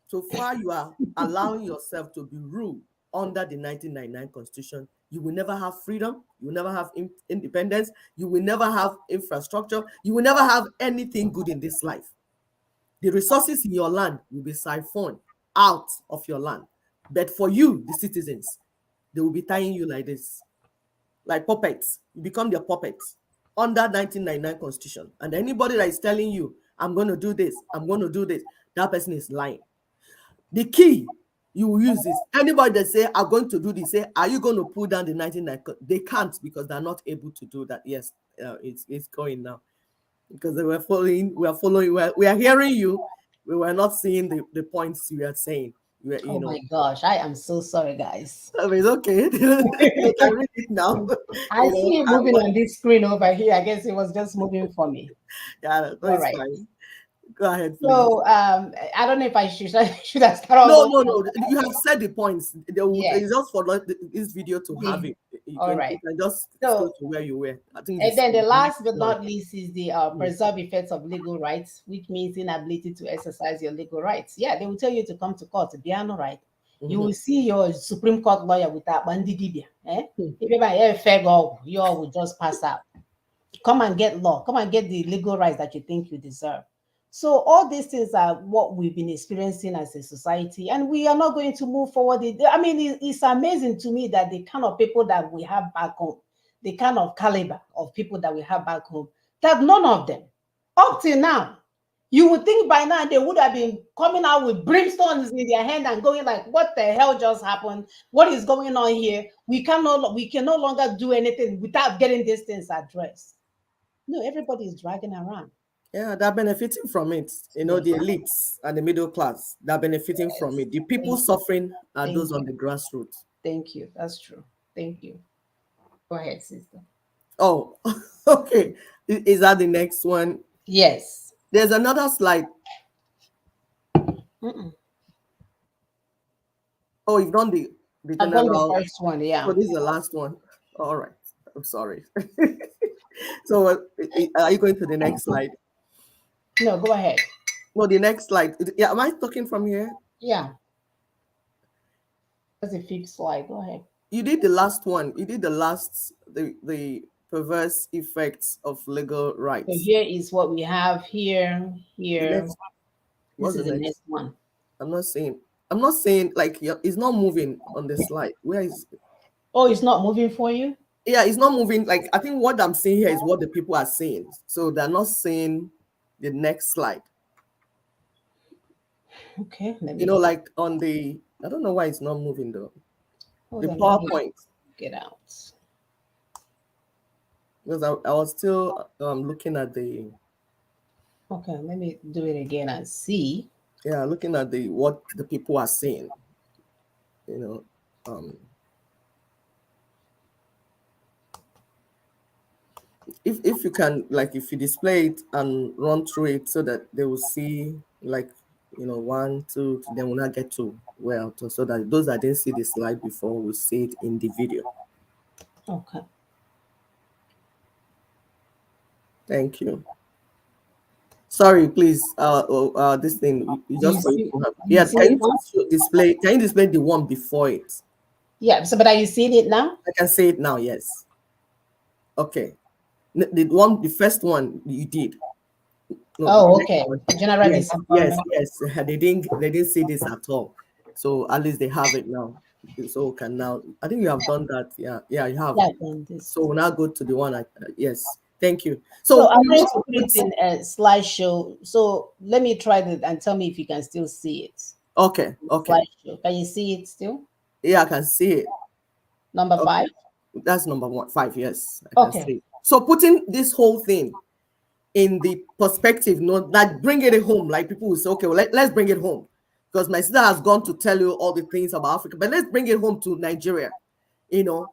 So far, you are allowing yourself to be ruled under the 1999 constitution. You will never have freedom. You will never have independence. You will never have infrastructure. You will never have anything good in this life. The resources in your land will be siphoned out of your land. But for you, the citizens, they will be tying you like this, like puppets. You become their puppets under 1999 constitution. And anybody that is telling you, I'm going to do this, I'm going to do this, that person is lying. The key you will use is anybody that say, I'm going to do this, say, are you going to pull down the 1999? They can't because they're not able to do that. Yes, it's going now. Because they were following, we are hearing you. We were not seeing the points you are saying. Oh my gosh, I am so sorry, guys. It's okay. They can read it now. I see it moving on this screen over here. I guess it was just moving for me. Yeah, All it's right. fine. Go ahead, please. So I don't know if I should I start No, off. no. You have said the points. It's just for this video to have it. You can just go to where you were. I think. And then the last but not least is the preserve effects of legal rights, which means inability to exercise your legal rights. Yeah, they will tell you to come to court. Biano, right? You will see your Supreme Court lawyer with that bandidibia. If you all will just pass out. Come and get law. Come and get the legal rights that you think you deserve. So all these things are what we've been experiencing as a society, and we are not going to move forward. I mean, it's amazing to me that the kind of people that we have back home, the kind of caliber of people that we have back home, that none of them, up till now, you would think by now they would have been coming out with brimstones in their hand and going like, what the hell just happened? What is going on here? We can no longer do anything without getting these things addressed. No, everybody is dragging around. Yeah, they're benefiting from it. The elites and the middle class, they're benefiting from it. The people suffering are those on the grassroots. Thank you. That's true. Thank you. Go ahead, sister. Oh, okay. Is that the next one? Yes. There's another slide. Oh, you've done the general. I've done the first one, yeah. So this is the last one. All right. I'm sorry. So are you going to the next slide? No, go ahead. No, the next slide. Yeah, am I talking from here? Yeah. That's the fifth slide. Go ahead. You did the last one. You did the last, the perverse effects of legal rights. So here is what we have here. This is the next one. I'm not saying like it's not moving on the slide. Where is it? Oh, it's not moving for you? Yeah, it's not moving. Like I think what I'm seeing here is what the people are saying. So they're not saying the next slide. Okay. Like on the, I don't know why it's not moving though. The PowerPoint. Get out. Because I was still looking at the. Okay, let me do it again and see. Yeah, looking at what the people are saying. If you can, like, if you display it and run through it so that they will see, like, 1, 2, then we'll not get to so that those that didn't see the slide before will see it in the video. Okay. Thank you. Sorry, please. This thing you just yeah. Can you display the one before it? Yeah. So, but are you seeing it now? I can see it now. Yes. Okay. The first one you did. No, okay. Generally, yes. They didn't see this at all. So at least they have it now. So can now. I think you have done that. Yeah, you have. Yeah, so we'll now go to the one. Yes. Thank you. So I'm going to put it in a slideshow. So let me try that and tell me if you can still see it. Okay. Slideshow. Can you see it still? Yeah, I can see it. Number 5. That's number 5. Yes. Okay. So putting this whole thing in the perspective, not like bring it home, like people will say, okay, well, let's bring it home. Because my sister has gone to tell you all the things about Africa, but let's bring it home to Nigeria, the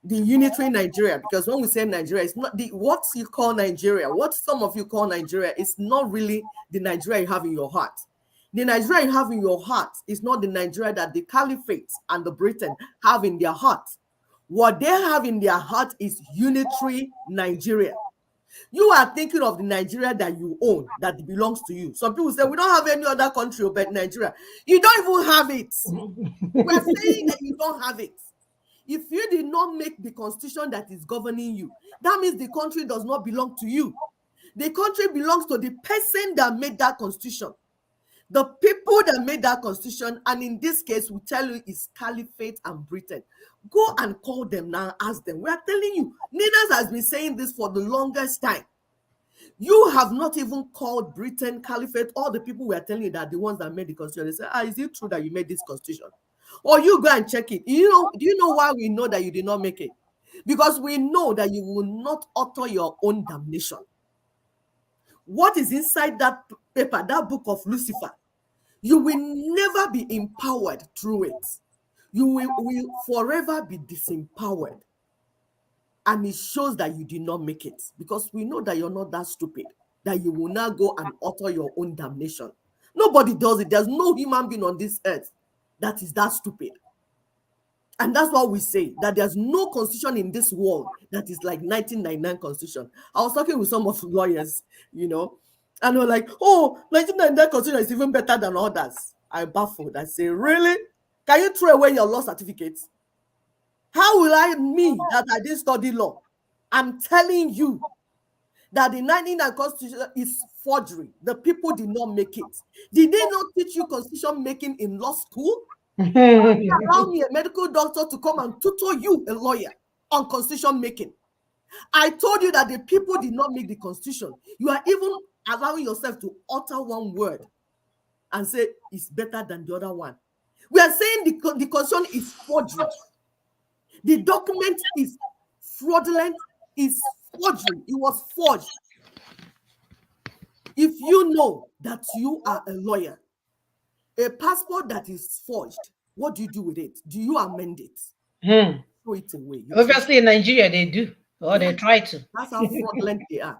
unitary Nigeria. Because when we say Nigeria, it's not what you call Nigeria, what some of you call Nigeria, is not really the Nigeria you have in your heart. The Nigeria you have in your heart is not the Nigeria that the Caliphate and the Britain have in their heart. What they have in their heart is unitary Nigeria. You are thinking of the Nigeria that you own, that belongs to you. Some people say, we don't have any other country but Nigeria. You don't even have it. We're saying that you don't have it. If you did not make the constitution that is governing you, that means the country does not belong to you. The country belongs to the person that made that constitution. The people that made that constitution, and in this case, we tell you is Caliphate and Britain. Go and call them now, ask them. We are telling you, Ninas has been saying this for the longest time. You have not even called Britain, Caliphate, all the people we are telling you that the ones that made the constitution. They say, is it true that you made this constitution? Or you go and check it. Do you know why we know that you did not make it? Because we know that you will not utter your own damnation. What is inside that paper, that book of Lucifer? You will never be empowered through it. You will forever be disempowered. And it shows that you did not make it, because we know that you're not that stupid, that you will now go and utter your own damnation. Nobody does it. There's no human being on this earth that is that stupid. And that's why we say that there's no constitution in this world that is like 1999 constitution. I was talking with some of the lawyers, and they're like, 1999 constitution is even better than others. I baffled. I say, really? Can you throw away your law certificates? How will me that I didn't study law? I'm telling you that the 1999 constitution is forgery. The people did not make it. Did they not teach you constitution making in law school? Allow me, a medical doctor, to come and tutor you, a lawyer, on constitution making. I told you that the people did not make the constitution. You are even allowing yourself to utter one word and say it's better than the other one. We are saying the constitution is forgery. The document is fraudulent, is forgery. It was forged. If you know that you are a lawyer, a passport that is forged, what do you do with it? Do you amend it? Throw it away. Obviously, in Nigeria, they do, or they try to. That's how fraudulent they are.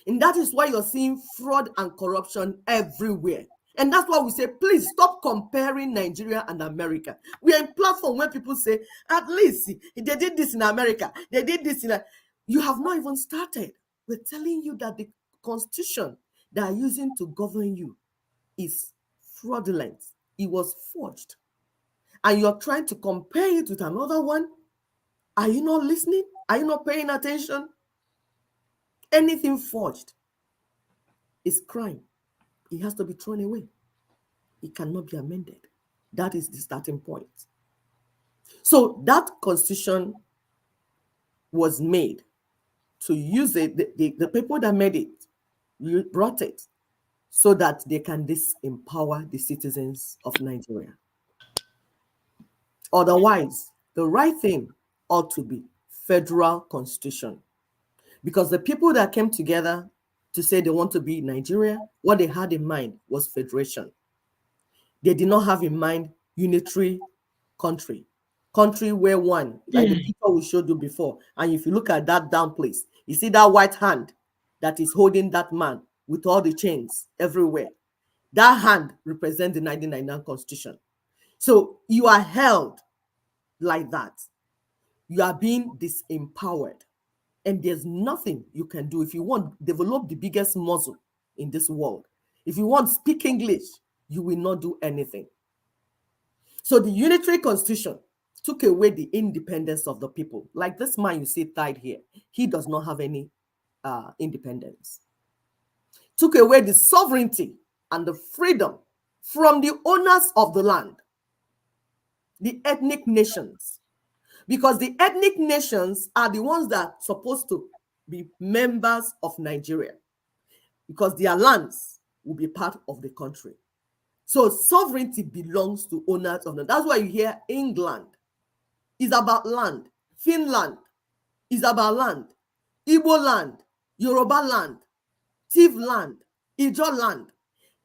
And that is why you're seeing fraud and corruption everywhere. And that's why we say, please stop comparing Nigeria and America. We are in platform where people say, at least they did this in America. They did this in You have not even started. We're telling you that the constitution they are using to govern you is fraudulent. It was forged. And you're trying to compare it with another one. Are you not listening? Are you not paying attention? Anything forged is crime. It has to be thrown away. It cannot be amended. That is the starting point. So that constitution was made to use it. The people that made it brought it so that they can disempower the citizens of Nigeria. Otherwise, the right thing ought to be federal constitution. Because the people that came together to say they want to be Nigeria, what they had in mind was federation. They did not have in mind unitary country where one, like the picture we showed you before. And if you look at that down place, you see that white hand that is holding that man with all the chains everywhere. That hand represents the 1999 Constitution. So you are held like that. You are being disempowered. And there's nothing you can do. If you want to develop the biggest muscle in this world, if you want to speak English, you will not do anything. So the Unitary Constitution took away the independence of the people. Like this man you see tied here, he does not have any independence. Took away the sovereignty and the freedom from the owners of the land, the ethnic nations. Because the ethnic nations are the ones that are supposed to be members of Nigeria, because their lands will be part of the country. So sovereignty belongs to owners of land. That's why you hear England is about land. Finland is about land. Igbo land, Yoruba land, Tiv land, Ijo land.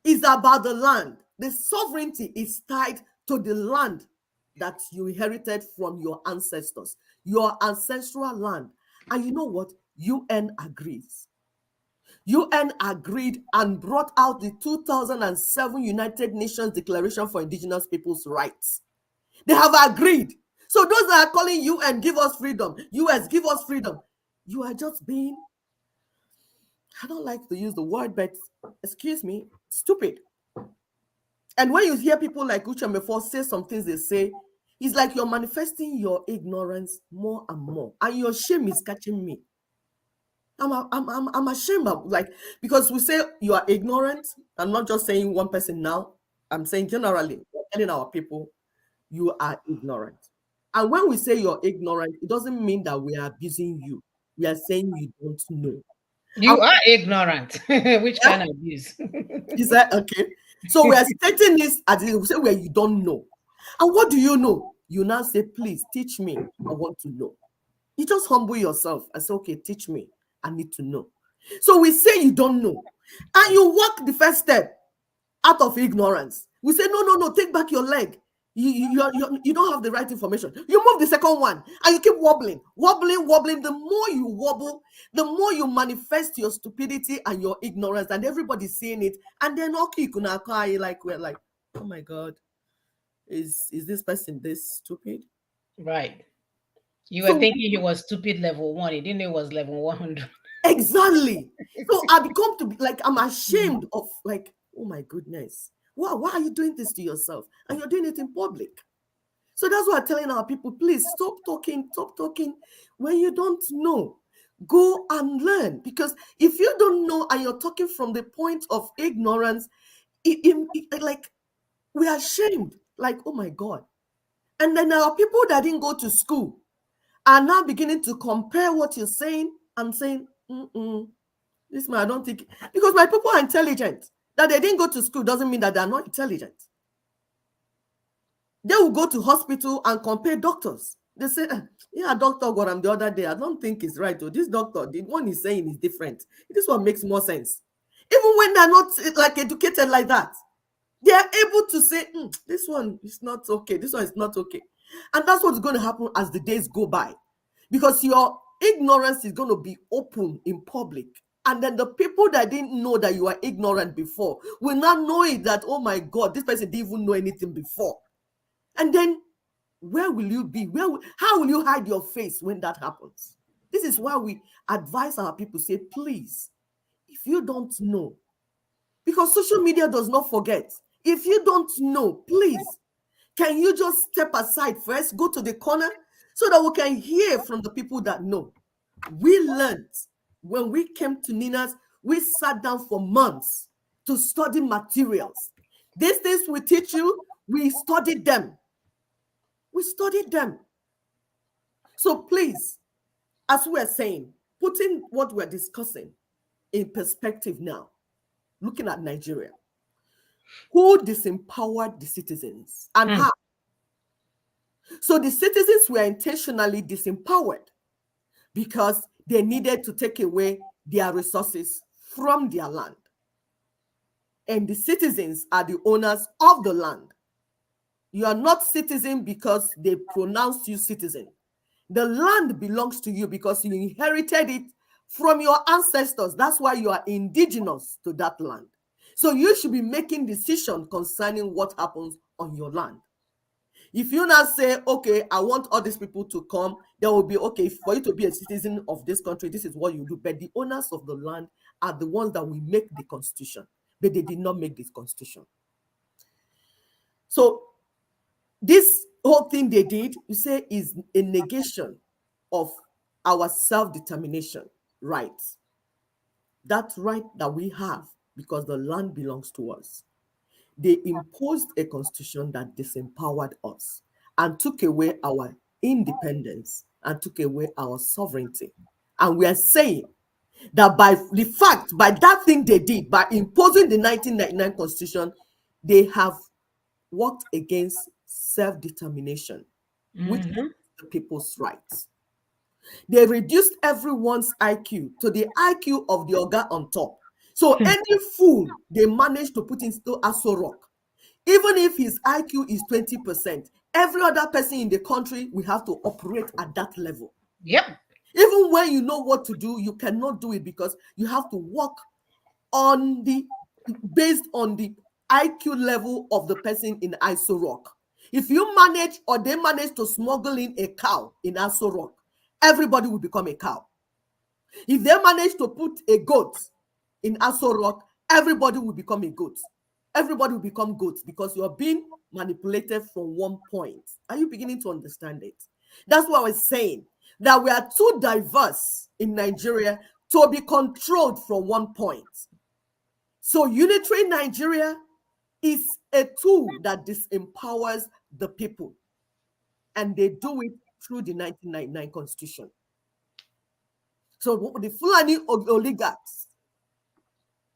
Is about the land. The sovereignty is tied to the land that you inherited from your ancestors, your ancestral land. And you know what? UN agrees. UN agreed and brought out the 2007 United Nations Declaration for Indigenous Peoples' Rights. They have agreed. So those that are calling UN, give us freedom, US, give us freedom, you are just being, I don't like to use the word, but excuse me, stupid. And when you hear people like Uche say some things they say, it's like you're manifesting your ignorance more and more. And your shame is catching me. I'm ashamed of, like, because we say you are ignorant. I'm not just saying one person now. I'm saying generally, we're telling our people you are ignorant. And when we say you're ignorant, it doesn't mean that we are abusing you. We are saying you don't know. You And are ignorant. Which yeah, kind of abuse? is that okay? So we are stating this as we say where you don't know. And what do you know? You now say, please teach me. I want to know. You just humble yourself and say, okay, teach me. I need to know. So we say you don't know. And you walk the first step out of ignorance. We say, no, no, no, take back your leg. You don't have the right information. You move the second one and you keep wobbling, wobbling, wobbling. The more you wobble, the more you manifest your stupidity and your ignorance, and everybody's seeing it. And then okay, you can acquire, like, we're like, oh my God, is this person this stupid? Right. You were So thinking he was stupid level one. He didn't know it was level 100. exactly. So I become to be like, I'm ashamed of, like, oh my goodness. Why are you doing this to yourself? And you're doing it in public. So that's why I'm telling our people, please stop talking when you don't know. Go and learn. Because if you don't know and you're talking from the point of ignorance, like, we are ashamed. Like, oh my God. And then our people that didn't go to school are now beginning to compare what you're saying and saying, this man, I don't think, because my people are intelligent. That they didn't go to school doesn't mean that they're not intelligent. They will go to hospital and compare doctors. They say, yeah, doctor got him the other day. I don't think it's right. Or this doctor, the one he's saying is different. This one makes more sense. Even when they're not like educated like that, they are able to say, this one is not okay. This one is not okay. And that's what's going to happen as the days go by. Because your ignorance is going to be open in public. And then the people that didn't know that you are ignorant before will not know it, that, oh my God, this person didn't even know anything before. And then where will you be? How will you hide your face when that happens? This is why we advise our people, say, please, if you don't know, because social media does not forget. If you don't know, please, can you just step aside first, go to the corner, so that we can hear from the people that know? We learned when we came to Nina's, we sat down for months to study materials. These things we teach you, we studied them. We studied them. So please, as we're saying, putting what we're discussing in perspective now, looking at Nigeria, who disempowered the citizens and how? So the citizens were intentionally disempowered because they needed to take away their resources from their land. And the citizens are the owners of the land. You are not citizen because they pronounced you citizen. The land belongs to you because you inherited it from your ancestors. That's why you are indigenous to that land. So you should be making decisions concerning what happens on your land. If you now say, okay, I want all these people to come, there will be, okay, for you to be a citizen of this country, this is what you do. But the owners of the land are the ones that will make the constitution, but they did not make this constitution. So this whole thing they did, you say, is a negation of our self-determination rights. That right that we have because the land belongs to us. They imposed a constitution that disempowered us and took away our independence and took away our sovereignty. And we are saying that by the fact, by that thing they did, by imposing the 1999 constitution, they have worked against self-determination, which is the people's rights. They reduced everyone's IQ to the IQ of the Oga on top. So any fool they managed to put into Aso Rock, even if his IQ is 20%, every other person in the country will have to operate at that level. Yep. Even when you know what to do, you cannot do it because you have to work on the based on the IQ level of the person in Aso Rock. If you manage or they manage to smuggle in a cow in Aso Rock, everybody will become a cow. If they manage to put a goat in Aso Rock, everybody will become a goat. Everybody will become goats because you're being manipulated from one point. Are you beginning to understand it? That's what I was saying, that we are too diverse in Nigeria to be controlled from one point. So Unitary Nigeria is a tool that disempowers the people, and they do it through the 1999 Constitution. So the Fulani oligarchs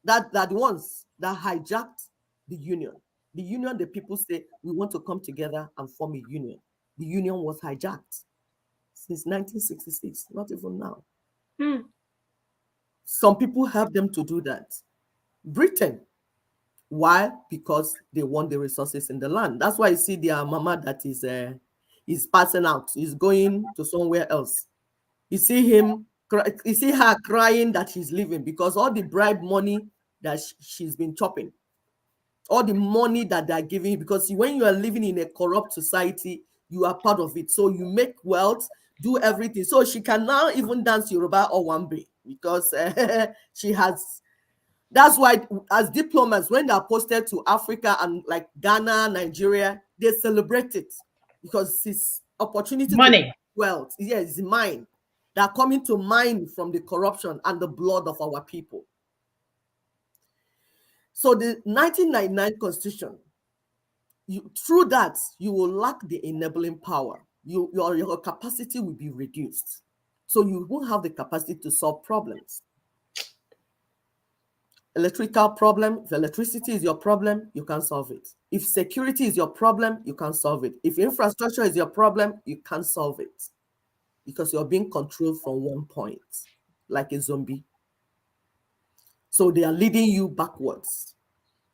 that the ones that hijacked the union. The union, the people say, we want to come together and form a union. The union was hijacked since 1966, not even now. Some people helped them to do that. Britain. Why? Because they want the resources in the land. That's why you see their mama that is passing out, is going to somewhere else. You see him, you see her crying that he's leaving because all the bribe money that she's been chopping, all the money that they're giving, because when you are living in a corrupt society, you are part of it. So you make wealth, do everything. So she can now even dance Yoruba or Wambe because she has. That's why as diplomats, when they're posted to Africa and like Ghana, Nigeria, they celebrate it because it's opportunity Money. to wealth. Yes, it's mine. They're coming to mine from the corruption and the blood of our people. So the 1999 Constitution, through that, you will lack the enabling power. Your capacity will be reduced. So you won't have the capacity to solve problems. Electrical problem, if electricity is your problem, you can't solve it. If security is your problem, you can't solve it. If infrastructure is your problem, you can't solve it because you're being controlled from one point, like a zombie. So they are leading you backwards.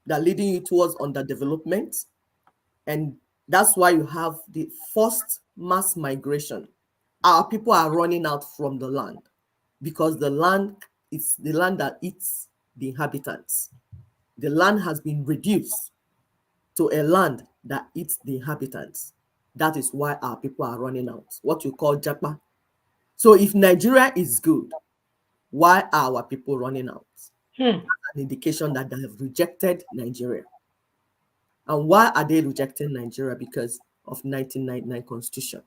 They're leading you towards underdevelopment. And that's why you have the forced mass migration. Our people are running out from the land because the land is the land that eats the inhabitants. The land has been reduced to a land that eats the inhabitants. That is why our people are running out, what you call Japa. So if Nigeria is good, why are our people running out? That's an indication that they have rejected Nigeria. And why are they rejecting Nigeria? Because of 1999 Constitution.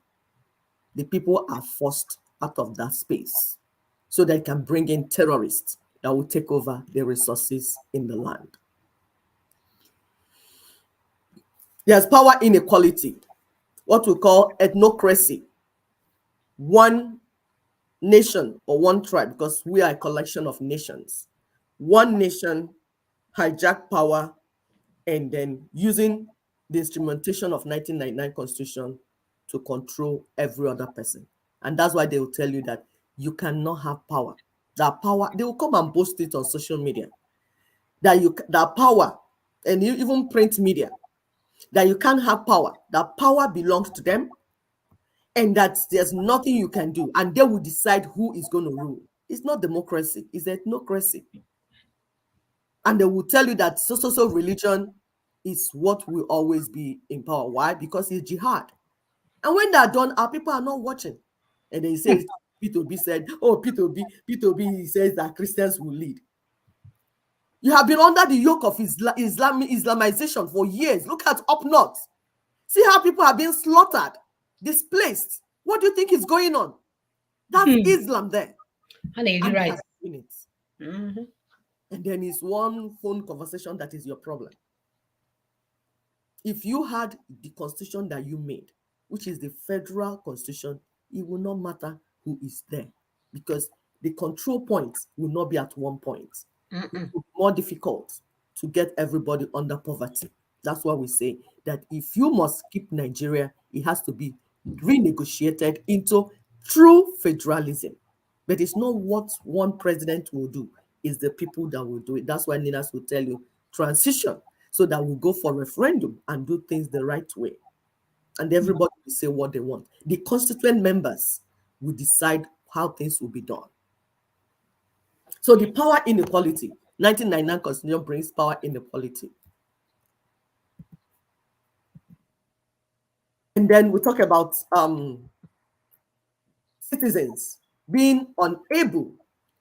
The people are forced out of that space so they can bring in terrorists that will take over the resources in the land. There's power inequality, what we call ethnocracy. One nation or one tribe, because we are a collection of nations. One nation hijack power and then using the instrumentation of 1999 Constitution to control every other person. And that's why they will tell you that you cannot have power. That power, they will come and post it on social media. That power, and even print media, that you can't have power. That power belongs to them, and that there's nothing you can do, and they will decide who is going to rule. It's not democracy, it's ethnocracy. And they will tell you that so religion is what will always be in power. Why? Because it's jihad. And when they're done, our people are not watching. And they say, P2B said, oh, P2B says that Christians will lead. You have been under the yoke of Islamization for years. Look at up north. See how people are being slaughtered, displaced. What do you think is going on? That's Islam there. And And right. has been it. And then it's one phone conversation that is your problem. If you had the constitution that you made, which is the federal constitution, it will not matter who is there because the control points will not be at one point. It will be more difficult to get everybody under poverty. That's why we say that if you must keep Nigeria, it has to be renegotiated into true federalism. But it's not what one president will do, it's the people that will do it. That's why Ninas will tell you transition, so that we'll go for referendum and do things the right way. And everybody will say what they want. The constituent members will decide how things will be done. So the power inequality, 1999 Constitution brings power inequality. And then we talk about citizens being unable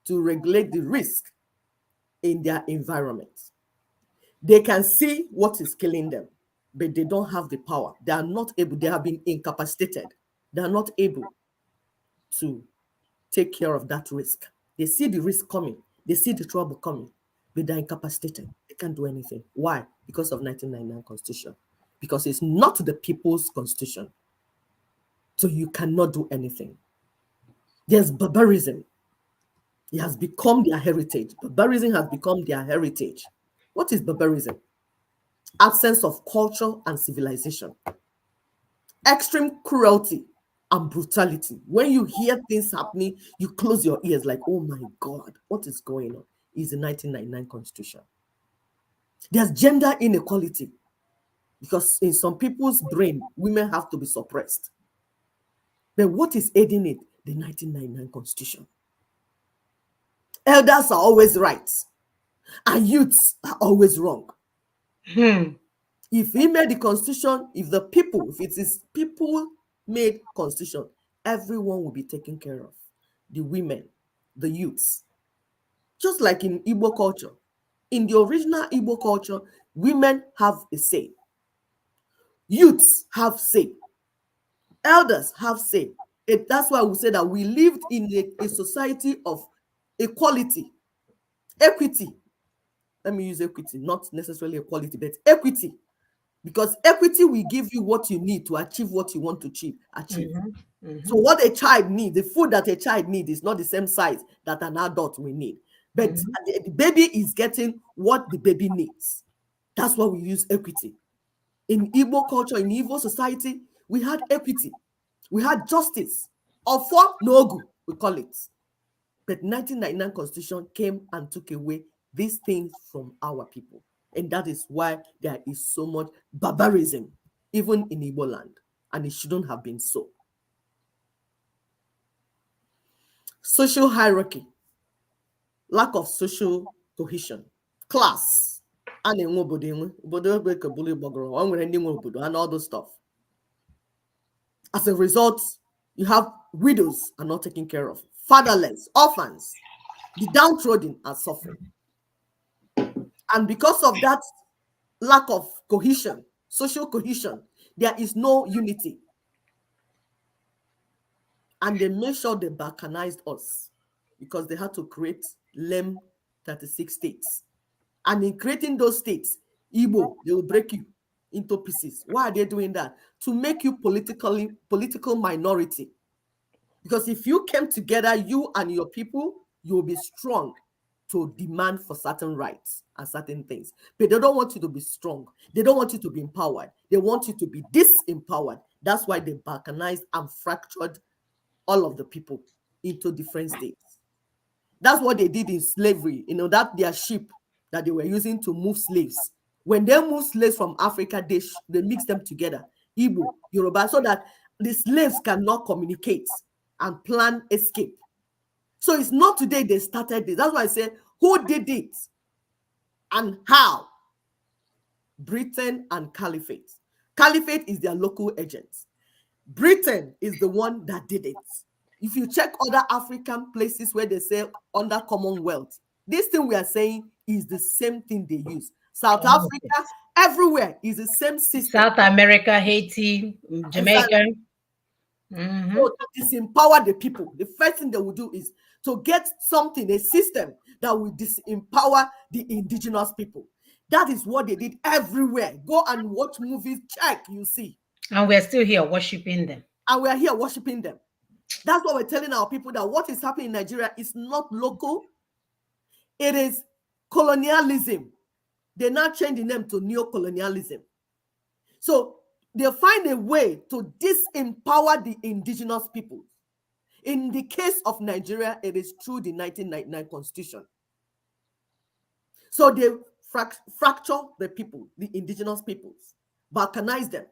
to regulate the risk in their environment. They can see what is killing them, but they don't have the power. They are not able, they have been incapacitated. They are not able to take care of that risk. They see the risk coming, they see the trouble coming, but they're incapacitated. They can't do anything. Why? Because of 1999 Constitution. Because it's not the people's constitution. So you cannot do anything. There's barbarism. It has become their heritage. Barbarism has become their heritage. What is barbarism? Absence of culture and civilization. Extreme cruelty and brutality. When you hear things happening, you close your ears like, oh my God, what is going on? Is the 1999 Constitution. There's gender inequality, because in some people's brain, women have to be suppressed. But what is aiding it? The 1999 Constitution. Elders are always right, and youths are always wrong. If he made the Constitution, if it is people-made Constitution, everyone will be taken care of. The women, the youths. Just like in Igbo culture. In the original Igbo culture, women have a say. Youths have say. Elders have say. That's why we say that we lived in a society of equality, equity. Let me use equity, not necessarily equality, but equity. Because equity will give you what you need to achieve what you want to achieve. So what a child needs, the food that a child needs is not the same size that an adult will need. But the baby is getting what the baby needs. That's why we use equity. In Igbo culture, in Igbo society, we had equity. We had justice. Ofo Nogu, we call it. But 1999 Constitution came and took away these things from our people. And that is why there is so much barbarism, even in Igbo land. And it shouldn't have been so. Social hierarchy, lack of social cohesion, class, and all those stuff. As a result, you have widows are not taken care of, fatherless, orphans, the downtrodden are suffering. And because of that lack of cohesion, social cohesion, there is no unity. And they made sure they balkanized us, because they had to create lame 36 states. And in creating those states, Igbo, they will break you into pieces. Why are they doing that? To make you political minority. Because if you came together, you and your people, you will be strong to demand for certain rights and certain things. But they don't want you to be strong. They don't want you to be empowered. They want you to be disempowered. That's why they balkanized and fractured all of the people into different states. That's what they did in slavery. That their ship that they were using to move slaves. When they moved slaves from Africa, they mixed them together, Igbo, Yoruba, so that the slaves cannot communicate and plan escape. So it's not today they started this. That's why I say, who did it and how? Britain and Caliphate. Caliphate is their local agents. Britain is the one that did it. If you check other African places where they say under Commonwealth, this thing we are saying is the same thing they use. South Africa, everywhere is the same system. South America, Haiti, Jamaica. Exactly. So to disempower the people, the first thing they will do is to get something, a system that will disempower the indigenous people. That is what they did everywhere. Go and watch movies, check, you see. And we're still here worshiping them. And we are here worshiping them. That's what we're telling our people, that what is happening in Nigeria is not local. It is colonialism. They now change the name to neo-colonialism. So they find a way to disempower the indigenous people. In the case of Nigeria, it is through the 1999 Constitution. So they fracture the people, the indigenous peoples, balkanize them.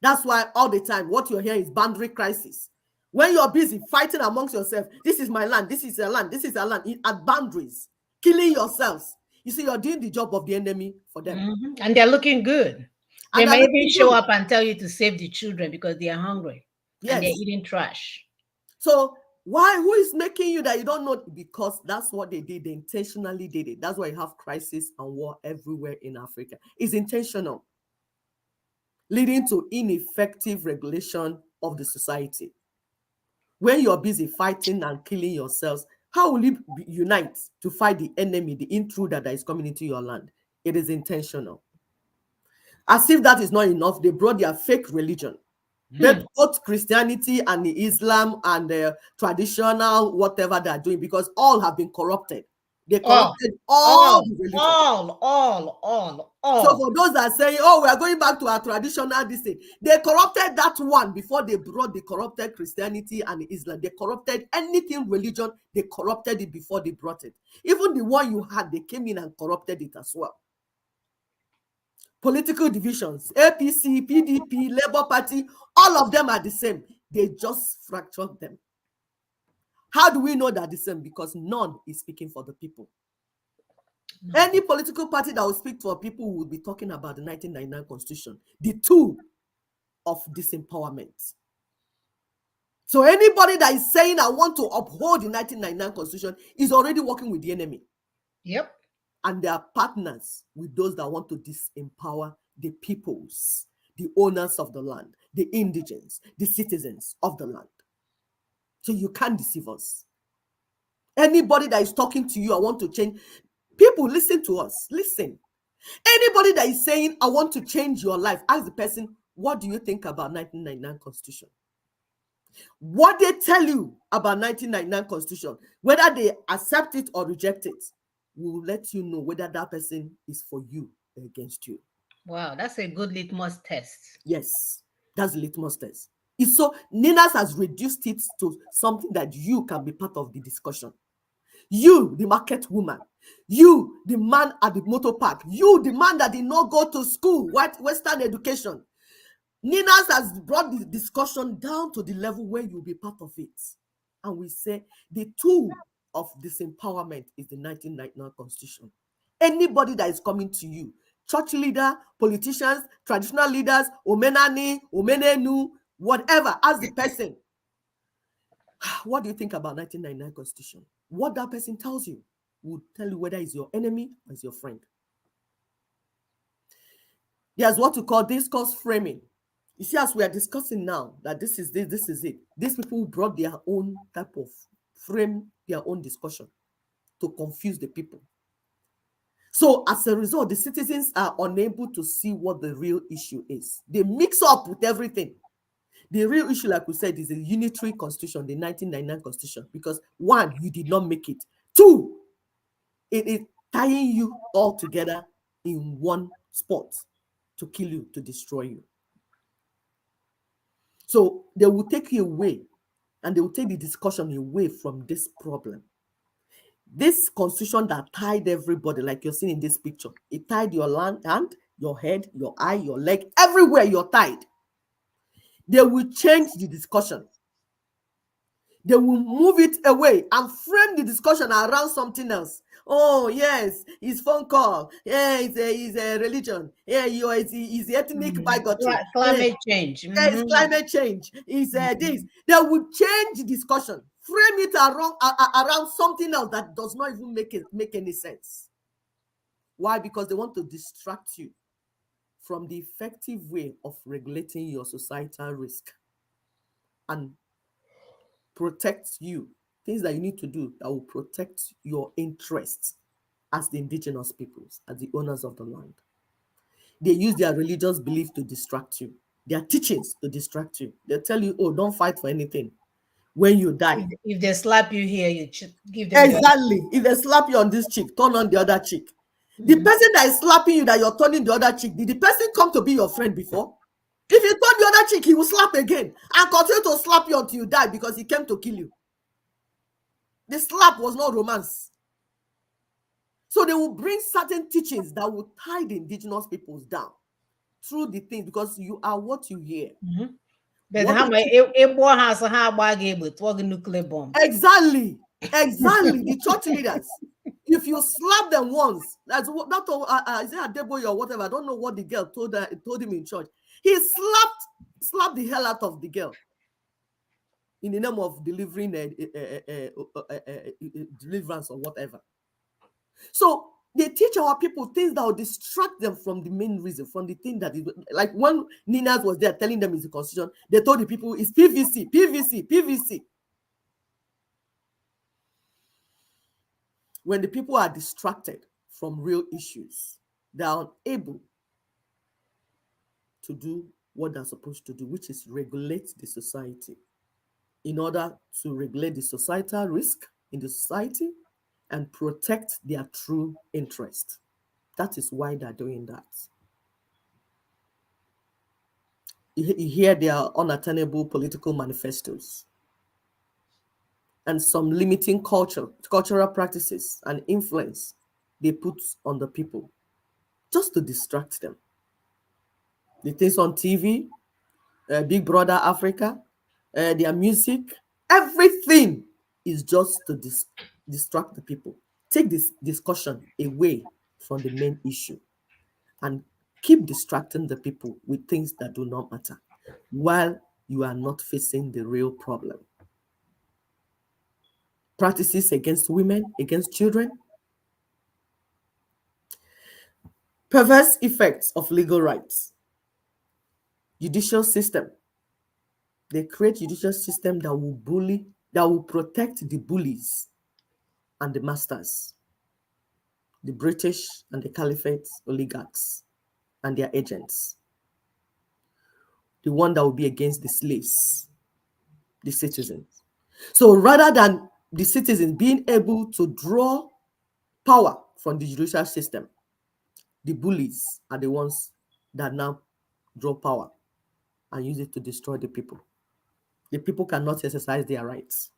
That's why all the time what you're hearing is boundary crisis. When you're busy fighting amongst yourself, this is my land, this is a land, this is a land, at boundaries, killing yourselves. You see, you're doing the job of the enemy for them. And they're looking good. They And they're might even looking show good. up and tell you to save the children because they are hungry and they're Yes. eating trash. So who is making you that you don't know? Because that's what they did. They intentionally did it. That's why you have crisis and war everywhere in Africa. It's intentional, leading to ineffective regulation of the society. When you're busy fighting and killing yourselves, how will you unite to fight the enemy, the intruder that is coming into your land? It is intentional. As if that is not enough, they brought their fake religion. Both Christianity and the Islam and the traditional whatever they are doing, because all have been corrupted. They corrupted all the religion. So for those that are saying, oh, we are going back to our traditional this thing, they corrupted that one before they brought the corrupted Christianity and Islam. They corrupted anything religion, they corrupted it before they brought it. Even the one you had, they came in and corrupted it as well. Political divisions, APC, PDP, Labour Party, all of them are the same. They just fractured them. How do we know that the same? Because none is speaking for the people. Any political party that will speak for people will be talking about the 1999 Constitution, the tool of disempowerment. So anybody that is saying I want to uphold the 1999 Constitution is already working with the enemy. Yep. And they are partners with those that want to disempower the peoples, the owners of the land, the indigents, the citizens of the land. So you can't deceive us. Anybody that is talking to you, I want to change. People, listen to us. Listen. Anybody that is saying, I want to change your life, ask the person, what do you think about 1999 Constitution? What they tell you about 1999 Constitution, whether they accept it or reject it, will let you know whether that person is for you or against you. Wow, that's a good litmus test. Yes, that's the litmus test. It's so Ninas has reduced it to something that you can be part of the discussion. You, the market woman, you, the man at the motor park, you, the man that did not go to school, Western education. Ninas has brought the discussion down to the level where you'll be part of it. And we say the tool of disempowerment is the 1999 Constitution. Anybody that is coming to you, church leader, politicians, traditional leaders, Omenani, Omenenu, whatever, ask the person, what do you think about 1999 Constitution? What that person tells you will tell you whether it's your enemy or it's your friend. There's what we call discourse framing. You see, as we are discussing now, that this is it. These people brought their own type of frame, their own discussion to confuse the people. So as a result, the citizens are unable to see what the real issue is. They mix up with everything. The real issue, like we said, is the Unitary Constitution, the 1999 Constitution, because one, you did not make it. Two, it is tying you all together in one spot to kill you, to destroy you. So they will take you away, and they will take the discussion away from this problem. This constitution that tied everybody, like you're seeing in this picture, it tied your hand, your head, your eye, your leg, everywhere you're tied. They will change the discussion. They will move it away and frame the discussion around something else. Oh, yes, it's phone call. Yeah, it's a religion. Yeah, it's ethnic bigotry. Climate change. It's climate change. It's this. They will change the discussion, frame it around something else that does not even make any sense. Why? Because they want to distract you from the effective way of regulating your societal risk and protect you. Things that you need to do that will protect your interests as the indigenous peoples, as the owners of the land. They use their religious belief to distract you, their teachings to distract you. They tell you, oh, don't fight for anything. When you die, if they slap you here, you give them exactly. If they slap you on this cheek, turn on the other cheek. The person that is slapping you, that you're turning the other cheek, did the person come to be your friend before? If you told the other chick, he will slap again and continue to slap you until you die because he came to kill you. The slap was not romance. So they will bring certain teachings that will tie the indigenous peoples down through the things, because you are what you hear. But What how the my it boy has how bag able to a nuclear bomb. Exactly. The church leaders. If you slap them once, that's what that is it Adeboye or whatever. I don't know what the girl told him in church. He slapped the hell out of the girl in the name of delivering deliverance or whatever. So they teach our people things that will distract them from the main reason, from the thing that is like when Ninas was there telling them it's the constitution, they told the people it's PVC, PVC, PVC. When the people are distracted from real issues, they are unable to do what they're supposed to do, which is regulate the society in order to regulate the societal risk in the society and protect their true interest. That is why they're doing that. You hear their unattainable political manifestos and some limiting cultural practices and influence they put on the people just to distract them. The things on TV, Big Brother Africa, their music, everything is just to distract the people. Take this discussion away from the main issue and keep distracting the people with things that do not matter while you are not facing the real problem. Practices against women, against children, perverse effects of legal rights, judicial system. They create judicial system that will bully, that will protect the bullies and the masters, the British and the Caliphate oligarchs and their agents. The one that will be against the slaves, the citizens. So rather than the citizens being able to draw power from the judicial system, the bullies are the ones that now draw power and use it to destroy the people. The people cannot exercise their rights.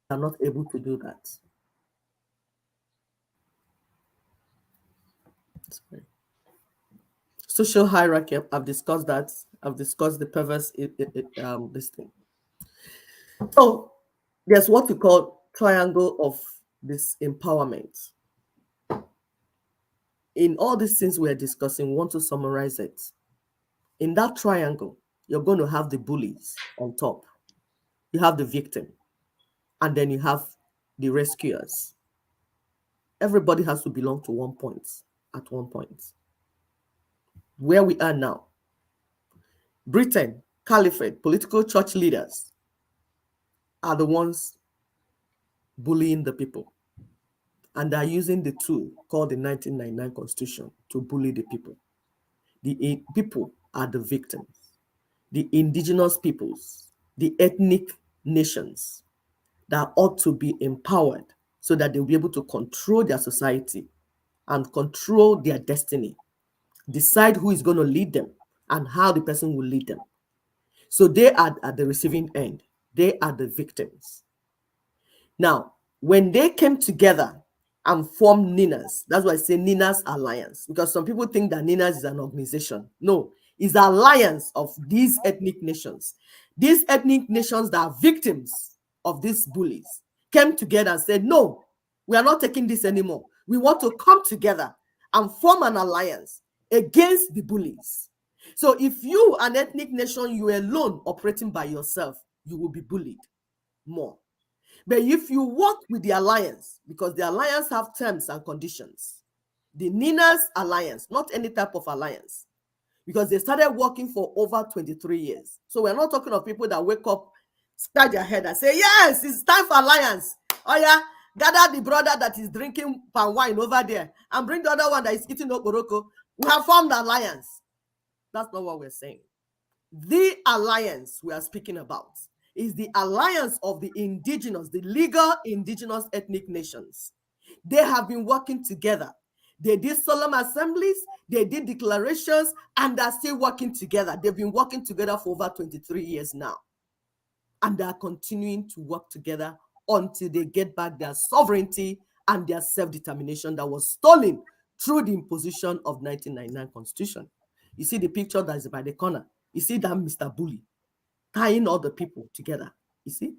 They are not able to do that. Sorry. Social hierarchy, I've discussed that. I've discussed the perverse this thing. So there's what we call triangle of disempowerment. In all these things we are discussing, we want to summarize it. In that triangle, you're going to have the bullies on top. You have the victim, and then you have the rescuers. Everybody has to belong to one point at one point. Where we are now, Britain, Caliphate, political church leaders are the ones bullying the people. And they're using the tool called the 1999 Constitution to bully the people. The people are the victims. The indigenous peoples, the ethnic nations that ought to be empowered so that they'll be able to control their society and control their destiny, decide who is going to lead them and how the person will lead them. So they are at the receiving end. They are the victims. Now, when they came together and formed Ninas, that's why I say Ninas Alliance, because some people think that Ninas is an organization. No, it's an alliance of these ethnic nations. These ethnic nations that are victims of these bullies came together and said, no, we are not taking this anymore. We want to come together and form an alliance against the bullies. So if you, an ethnic nation, you alone operating by yourself, you will be bullied more. But if you work with the alliance, because the alliance have terms and conditions, the Ninas Alliance, not any type of alliance, because they started working for over 23 years. So we're not talking of people that wake up, scratch their head and say, yes, it's time for alliance. Oh yeah, gather the brother that is drinking palm wine over there and bring the other one that is eating okoroko. We have formed an alliance. That's not what we're saying. The alliance we are speaking about is the alliance of the indigenous, the legal indigenous ethnic nations. They have been working together. They did solemn assemblies, they did declarations, and they're still working together. They've been working together for over 23 years now. And they're continuing to work together until they get back their sovereignty and their self-determination that was stolen through the imposition of 1999 Constitution. You see the picture that is by the corner. You see that Mr. Bully tying all the people together. You see?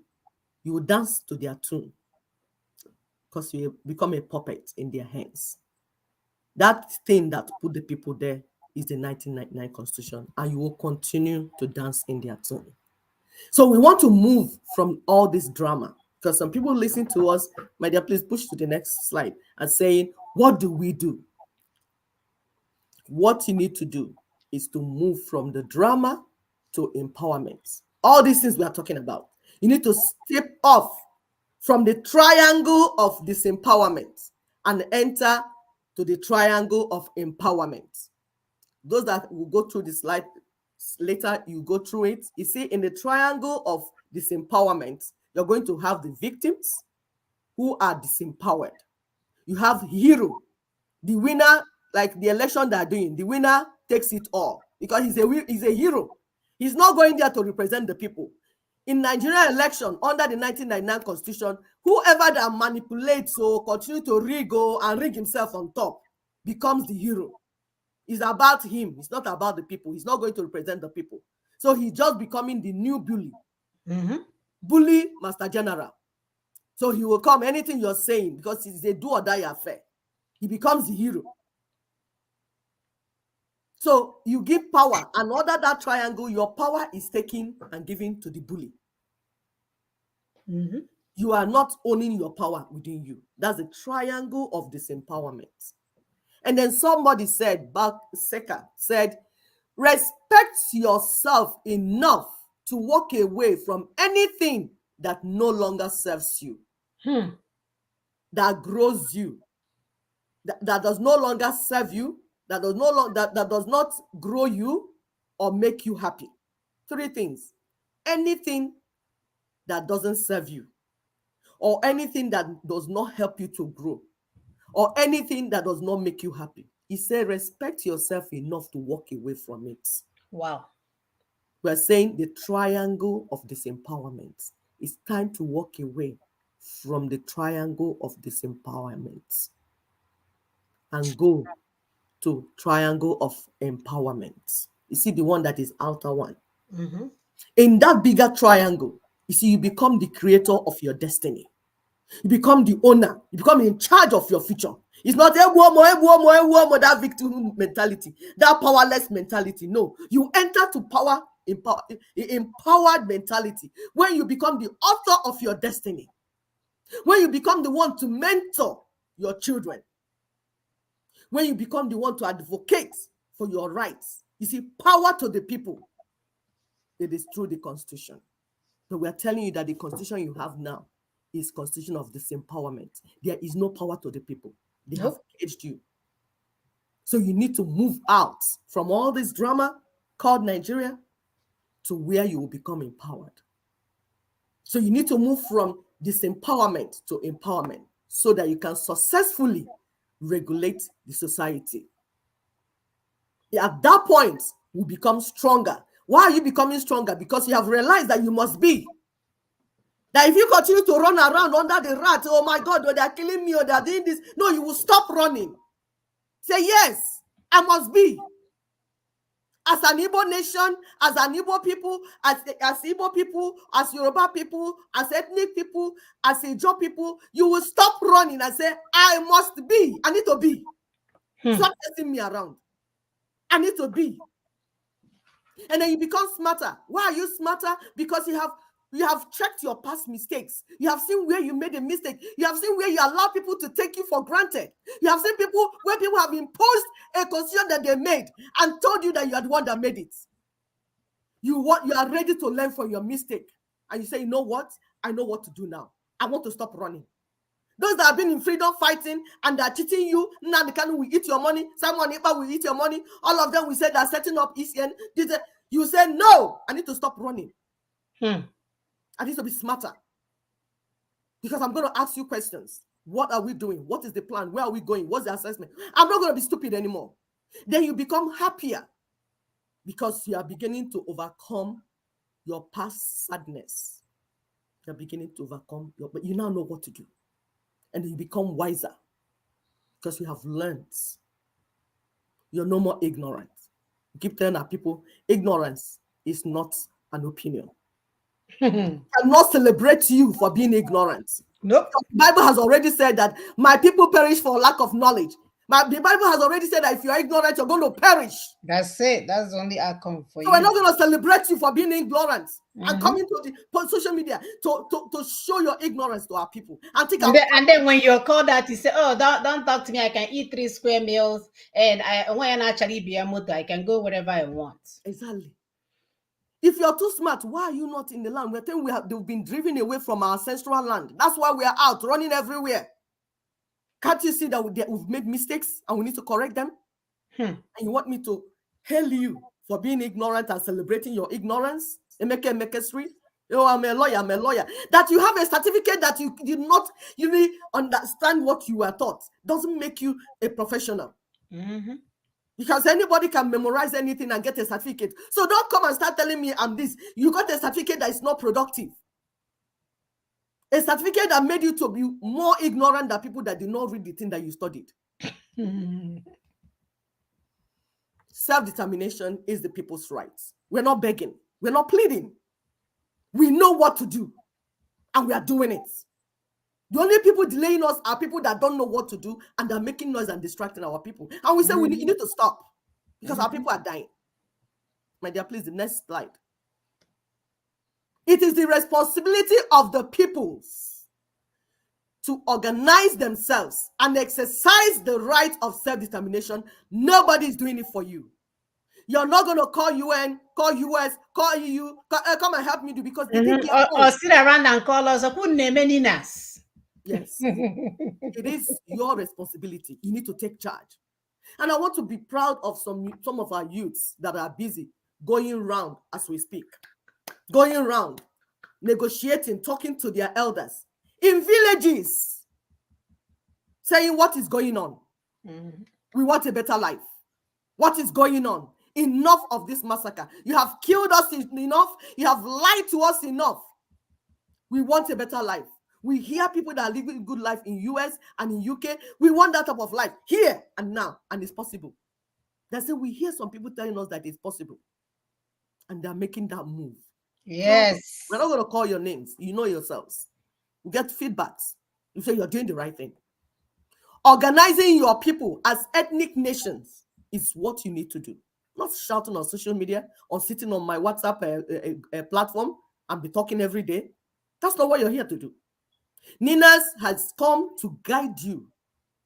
You will dance to their tune because you become a puppet in their hands. That thing that put the people there is the 1999 Constitution, and you will continue to dance in their tune. So we want to move from all this drama, because some people listen to us, my dear, please push to the next slide, and saying, what do we do? What you need to do is to move from the drama to empowerment. All these things we are talking about. You need to step off from the triangle of disempowerment and enter to the triangle of empowerment. Those that will go through the slide later, you go through it. You see, in the triangle of disempowerment, you're going to have the victims who are disempowered. You have hero, the winner, like the election they're doing. The winner takes it all because he's a hero. He's not going there to represent the people. In Nigerian election under the 1999 Constitution, whoever that manipulates or continue to rig and rig himself on top becomes the hero. It's about him. It's not about the people. He's not going to represent the people. So he's just becoming the new bully. Bully Master General. So he will come anything you're saying because it's a do or die affair. He becomes the hero. So you give power, and under that triangle, your power is taken and given to the bully. You are not owning your power within you. That's the triangle of disempowerment. And then somebody said, Seka said, respect yourself enough to walk away from anything that no longer serves you, that grows you, that does no longer serve you, that does not grow you or make you happy. 3 things. Anything that doesn't serve you, or anything that does not help you to grow, or anything that does not make you happy. He said, respect yourself enough to walk away from it. Wow. We're saying the triangle of disempowerment. It's time to walk away from the triangle of disempowerment and go to triangle of empowerment. You see the one that is outer one. In that bigger triangle, you see, you become the creator of your destiny. You become the owner. You become in charge of your future. It's not that victim mentality, that powerless mentality. No, you enter to empowered mentality when you become the author of your destiny. When you become the one to mentor your children. When you become the one to advocate for your rights. You see, power to the people. It is through the Constitution. But we are telling you that the Constitution you have now is Constitution of disempowerment. There is no power to the people. They have caged you. So you need to move out from all this drama called Nigeria to where you will become empowered. So you need to move from disempowerment to empowerment so that you can successfully regulate the society. At that point, you become stronger. Why are you becoming stronger? Because you have realized that you must be. That if you continue to run around under the rat, oh my God, oh, they're killing me, or they're doing this. No, you will stop running. Say, yes, I must be. As an Igbo nation, as an Igbo people, as Igbo people, as Yoruba people, as ethnic people, as Ijo people, you will stop running and say, I must be. I need to be. Stop chasing me around. I need to be. And then you become smarter. Why are you smarter? Because you have checked your past mistakes. You have seen where you made a mistake. You have seen where you allow people to take you for granted. You have seen where people have imposed a constitution that they made and told you that you are the one that made it. You are ready to learn from your mistake. And you say, you know what? I know what to do now. I want to stop running. Those that have been in freedom fighting and they're cheating you, Nnamdi will eat your money, Simon Ekpa will eat your money, all of them will say they're setting up ECN. You say, no, I need to stop running. I need to be smarter. Because I'm going to ask you questions. What are we doing? What is the plan? Where are we going? What's the assessment? I'm not going to be stupid anymore. Then you become happier because you are beginning to overcome your past sadness. You're beginning to overcome but you now know what to do. And then you become wiser because you have learned. You're no more ignorant. You keep telling our people, ignorance is not an opinion. I cannot celebrate you for being ignorant. Nope. The Bible has already said that my people perish for lack of knowledge. The Bible has already said that if you are ignorant, you're going to perish. That's it. That's the only outcome for So you. we're not going to celebrate you for being ignorant and coming to the social media to show your ignorance to our people. And then when you're called out, you say, "Oh, don't talk to me. I can eat 3 square meals, and when I actually be a motor, I can go wherever I want." Exactly. If you're too smart, why are you not in the land? They've been driven away from our ancestral land. That's why we are out running everywhere. Can't you see that we've made mistakes and we need to correct them? And you want me to hail you for being ignorant and celebrating your ignorance? Oh, I'm a lawyer. That you have a certificate that you did not really understand what you were taught doesn't make you a professional. Because anybody can memorize anything and get a certificate. So don't come and start telling me I'm this. You got a certificate that is not productive. A certificate that made you to be more ignorant than people that did not read the thing that you studied. Self-determination is the people's rights. We're not begging. We're not pleading. We know what to do. And we are doing it. The only people delaying us are people that don't know what to do and they're making noise and distracting our people. And we say you need to stop because our people are dying. My dear, please, the next slide. It is the responsibility of the peoples to organize themselves and exercise the right of self-determination. Nobody is doing it for you. You're not going to call UN, call US, call EU, come and help me do because they did their own. Or sit around and call us. Yes. It is your responsibility. You need to take charge. And I want to be proud of some of our youths that are busy going around as we speak. Going around, negotiating, talking to their elders in villages, saying what is going on. We want a better life. What is going on? Enough of this massacre. You have killed us enough. You have lied to us enough. We want a better life. We hear people that are living a good life in US and in UK. We want that type of life here and now, and it's possible. They say we hear some people telling us that it's possible, and they're making that move. Yes. We're not going to call your names. You know yourselves. You get feedbacks. You say you're doing the right thing. Organizing your people as ethnic nations is what you need to do. Not shouting on social media or sitting on my WhatsApp platform and be talking every day. That's not what you're here to do. Ninas has come to guide you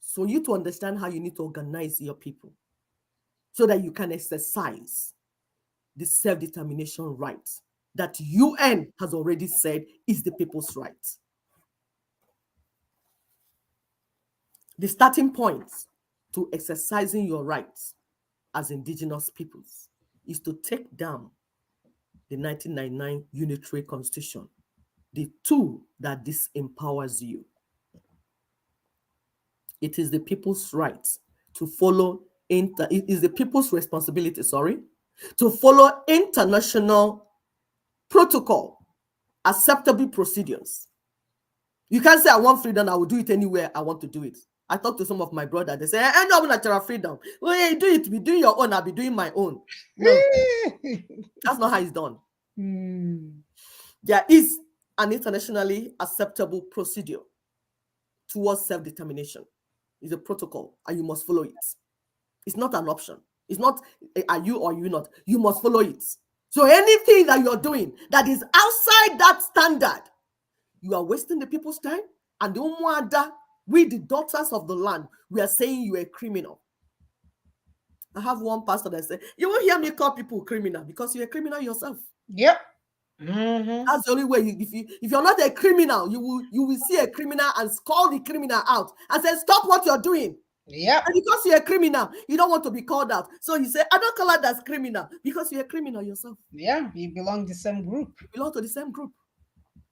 for you to understand how you need to organize your people so that you can exercise the self-determination right that UN has already said is the people's right. The starting point to exercising your rights as indigenous peoples is to take down the 1999 Unitary Constitution, the tool that disempowers you. It is the people's right to follow, it is the people's responsibility, to follow international protocol, acceptable procedures. You can't say I want freedom, I will do it anywhere I want to do it. I talk to some of my brothers, they say, I know natural freedom. Well, yeah, you do it, be doing your own, I'll be doing my own. No, that's not how it's done. There is an internationally acceptable procedure towards self-determination. It's a protocol, and you must follow it. It's not an option. It's not, are you or you not? You must follow it. So anything that you're doing that is outside that standard, you are wasting the people's time. And the Umuada, we the daughters of the land, we are saying you are a criminal. I have one pastor that said, you won't hear me call people criminal because you're a criminal yourself. Yep. That's the only way. If you're not a criminal, you will see a criminal and call the criminal out and say, stop what you're doing. Yep. And because you're a criminal, you don't want to be called out. So you say, I don't call out as criminal because you're a criminal yourself. Yeah, you belong to the same group. You belong to the same group.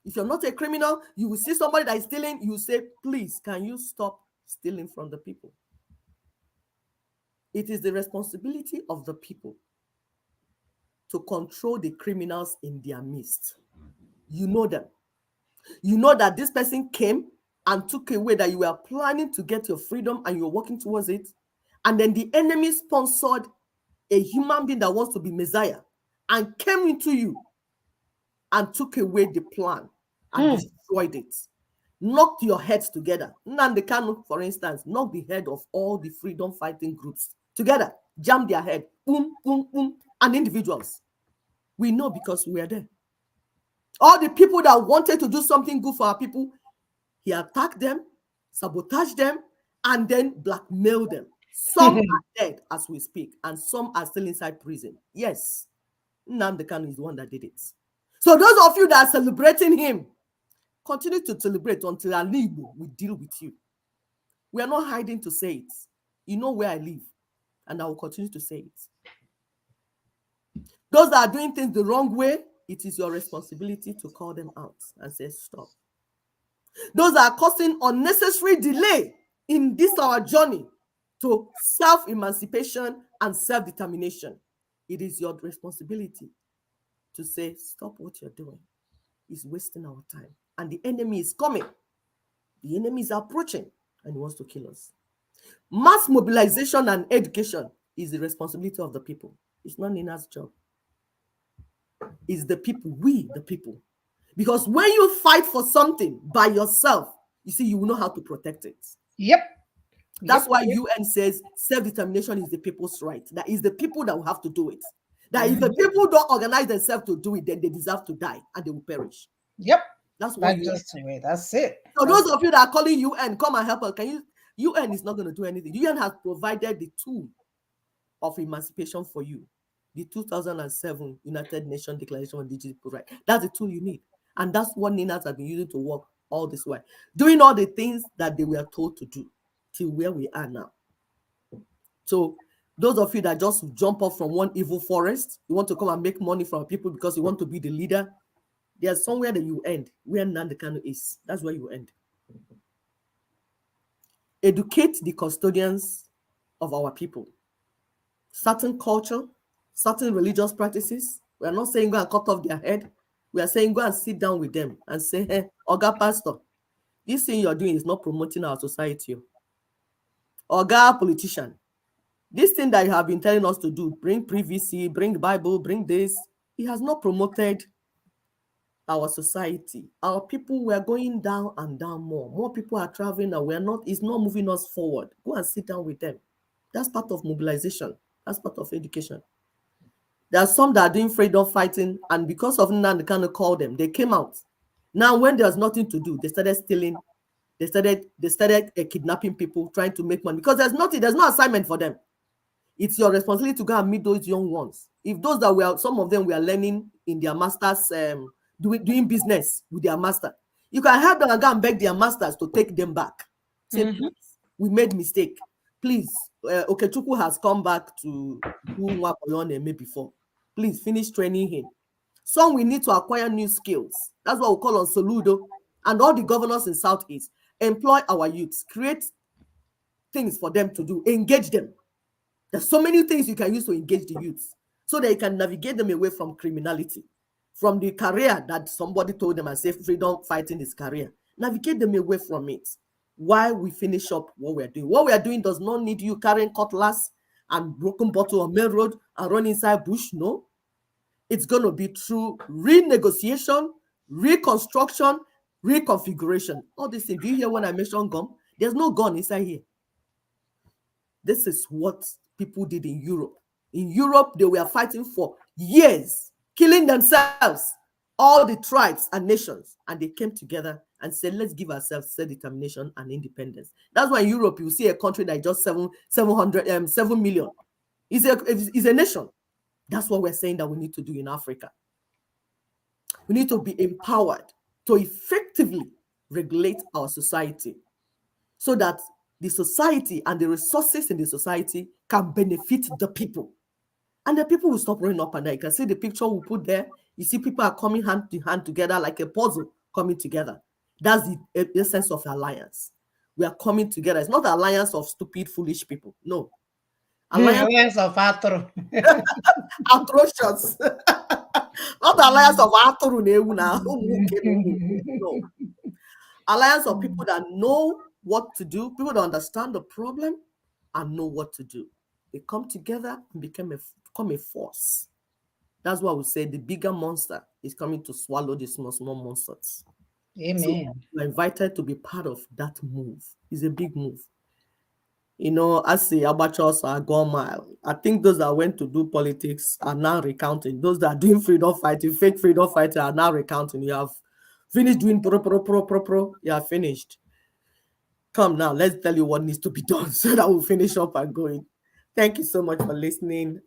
If you're not a criminal, you will see somebody that is stealing, you say, please, can you stop stealing from the people? It is the responsibility of the people to control the criminals in their midst. You know them. You know that this person came and took away, that you were planning to get your freedom and you're working towards it. And then the enemy sponsored a human being that wants to be Messiah and came into you and took away the plan and destroyed it. Knocked your heads together. Nnamdi Kanu, for instance, knocked the head of all the freedom fighting groups together, jammed their head, boom, boom, boom, and individuals. We know because we are there. All the people that wanted to do something good for our people, he attacked them, sabotaged them, and then blackmailed them. Some are dead as we speak, and some are still inside prison. Yes, Nnamdi Kanu is the one that did it. So those of you that are celebrating him, continue to celebrate until Alibu will deal with you. We are not hiding to say it. You know where I live, and I will continue to say it. Those that are doing things the wrong way, it is your responsibility to call them out and say, stop. Those that are causing unnecessary delay in this our journey to self-emancipation and self-determination, it is your responsibility to say, stop what you're doing. It's wasting our time. And the enemy is coming. The enemy is approaching and he wants to kill us. Mass mobilization and education is the responsibility of the people. It's not Nina's job. It's the people, we the people. Because when you fight for something by yourself, you see, you will know how to protect it. Yep. That's why UN says self-determination is the people's right. That is the people that will have to do it. That if the people don't organize themselves to do it, then they deserve to die and they will perish. Yep. That's what you. That's it. So those of you that are calling UN, come and help us. Can you? UN is not going to do anything. UN has provided the tool of emancipation for you. The 2007 United Nations Declaration on Digital Rights. That's the tool you need. And that's what Ninas have been using to work all this while. Doing all the things that they were told to do till where we are now. So those of you that just jump off from one evil forest, you want to come and make money from people because you want to be the leader, there's somewhere that you end, where Nnamdi Kanu is. That's where you end. Educate the custodians of our people. Certain culture, certain religious practices. We are not saying go and cut off their head. We are saying go and sit down with them and say, hey, Oga Pastor, this thing you're doing is not promoting our society. Oga Politician, this thing that you have been telling us to do, bring privacy, bring Bible, bring this, it has not promoted our society. Our people were going down and down more. More people are traveling and it's not moving us forward. Go and sit down with them. That's part of mobilization. That's part of education. There are some that are doing freedom fighting, and because of Nnamdi Kanu call them, they came out. Now, when there's nothing to do, they started stealing. They started kidnapping people, trying to make money because there's no assignment for them. It's your responsibility to go and meet those young ones. If those that were, some of them were learning in their masters, doing business with their master, you can help them and go and beg their masters to take them back. Say, we made mistake. Please, Okechukwu has come back to do Nwakoyoneme before. Please finish training him. Some we need to acquire new skills. That's what we call on Soludo and all the governors in Southeast. Employ our youths, create things for them to do, engage them. There's so many things you can use to engage the youths so that you can navigate them away from criminality, from the career that somebody told them and say freedom fighting is career. Navigate them away from it while we finish up what we're doing. What we are doing does not need you carrying cutlass and broken bottle on main road and run inside bush. No, it's going to be through renegotiation, reconstruction, reconfiguration. All these things. Do you hear when I mention gun? There's no gun inside here. This is what people did in Europe. In Europe, they were fighting for years, killing themselves, all the tribes and nations, and they came together and said, let's give ourselves self-determination and independence. That's why in Europe, you see a country that is just 7 million. It's a nation. That's what we're saying that we need to do in Africa. We need to be empowered to effectively regulate our society so that the society and the resources in the society can benefit the people. And the people will stop running up and down. You can see the picture we put there. You see people are coming hand to hand together like a puzzle, coming together. That's the essence of alliance. We are coming together. It's not alliance of stupid, foolish people. No. Alliance Alliance of Arthur. atrocious. Not alliance of Aturu na ewu na ụmụ nwoke na ụmụ ikom. No. Alliance of people that know what to do, people that understand the problem and know what to do. They come together and become a force. That's why we say the bigger monster is coming to swallow the small monsters. So Amen. you're invited to be part of that move. It's a big move. You know, I see amateurs are gone mile. I think those that went to do politics are now recounting. Those that are doing freedom fighting, fake freedom fighting, are now recounting. You have finished doing pro. You are finished. Come now, let's tell you what needs to be done so that we'll finish up and going. Thank you so much for listening.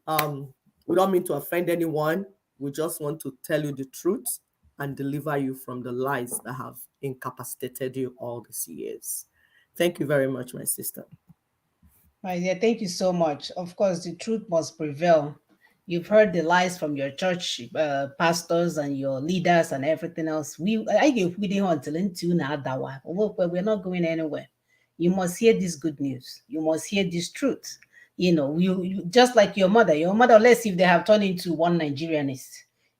We don't mean to offend anyone. We just want to tell you the truth and deliver you from the lies that have incapacitated you all these years. Thank you very much, my sister. My dear, thank you so much. Of course, the truth must prevail. You've heard the lies from your church pastors and your leaders and everything else. I give we until into now that one. We're not going anywhere. You must hear this good news. You must hear this truth. You know, you just like your mother. Your mother, let's see if they have turned into one Nigerianist.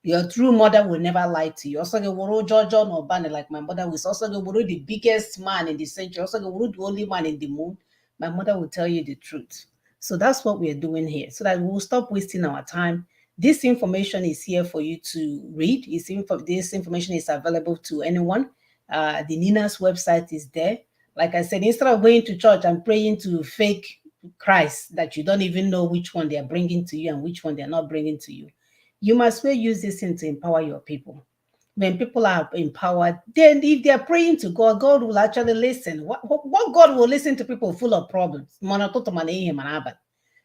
Your true mother will never lie to you. Also, John or Bane, like my mother was also the biggest man in the century, also the only man in the moon. My mother will tell you the truth. So that's what we're doing here, so that we'll stop wasting our time. This information is here for you to read. This information is available to anyone. The Nina's website is there. Like I said, instead of going to church and praying to fake Christ that you don't even know which one they are bringing to you and which one they're not bringing to you, you must well use this thing to empower your people. When people are empowered, then if they're praying to God, God will actually listen. What God will listen to people full of problems?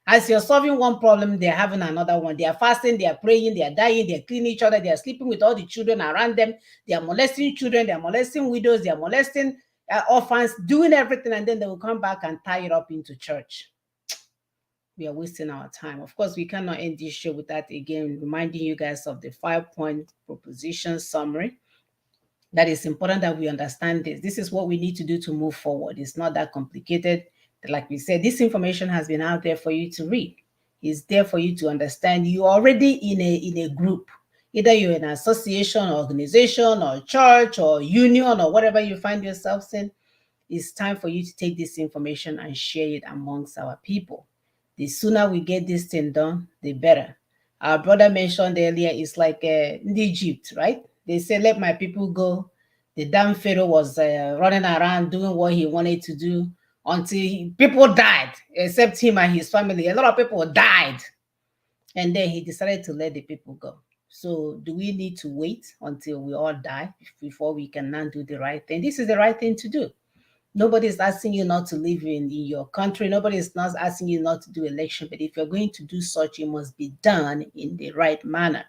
As you're solving one problem, they're having another one. They are fasting, they are praying, they are dying, they are cleaning each other, they are sleeping with all the children around them, they are molesting children, they are molesting widows, they are molesting orphans, doing everything, and then they will come back and tie it up into church. We are wasting our time. Of course, we cannot end this show without again reminding you guys of the 5-point proposition summary. That is important that we understand this. This is what we need to do to move forward. It's not that complicated. Like we said, this information has been out there for you to read. It's there for you to understand. You're already in a group. Either you're in an association, organization, or church, or union, or whatever you find yourself in. It's time for you to take this information and share it amongst our people. The sooner we get this thing done, the better. Our brother mentioned earlier, it's like in Egypt, right? They say, let my people go. The damn Pharaoh was running around doing what he wanted to do until people died, except him and his family. A lot of people died. And then he decided to let the people go. So do we need to wait until we all die before we can now do the right thing? This is the right thing to do. Nobody is asking you not to live in your country. Nobody is not asking you not to do election. But if you're going to do such, it must be done in the right manner.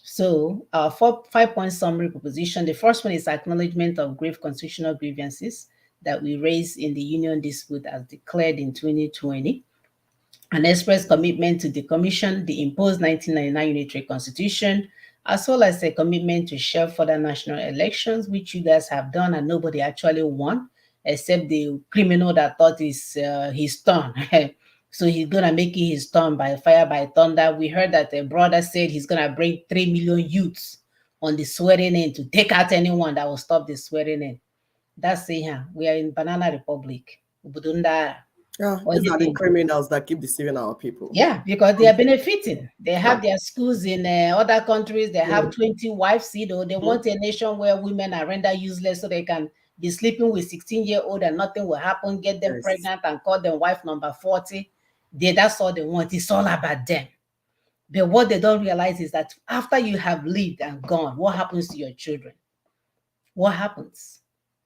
So our 5-point summary proposition. The first one is acknowledgement of grave constitutional grievances that we raised in the union dispute as declared in 2020. An express commitment to decommission the imposed 1999 Unitary Constitution, as well as a commitment to share further national elections, which you guys have done and nobody actually won, except the criminal that thought it's his turn. So he's going to make it his turn by fire, by thunder. We heard that a brother said he's going to bring 3 million youths on the swearing in to take out anyone that will stop the swearing in. That's it. Huh? We are in Banana Republic. Ubudunda. Yeah, these are the criminals that keep deceiving our people. Yeah, because they are benefiting. They have their schools in other countries. They have 20 wives. They want a nation where women are rendered useless so they can be sleeping with 16-year-old and nothing will happen, get them pregnant and call them wife number 40. That's all they want. It's all about them. But what they don't realize is that after you have lived and gone, what happens to your children? What happens?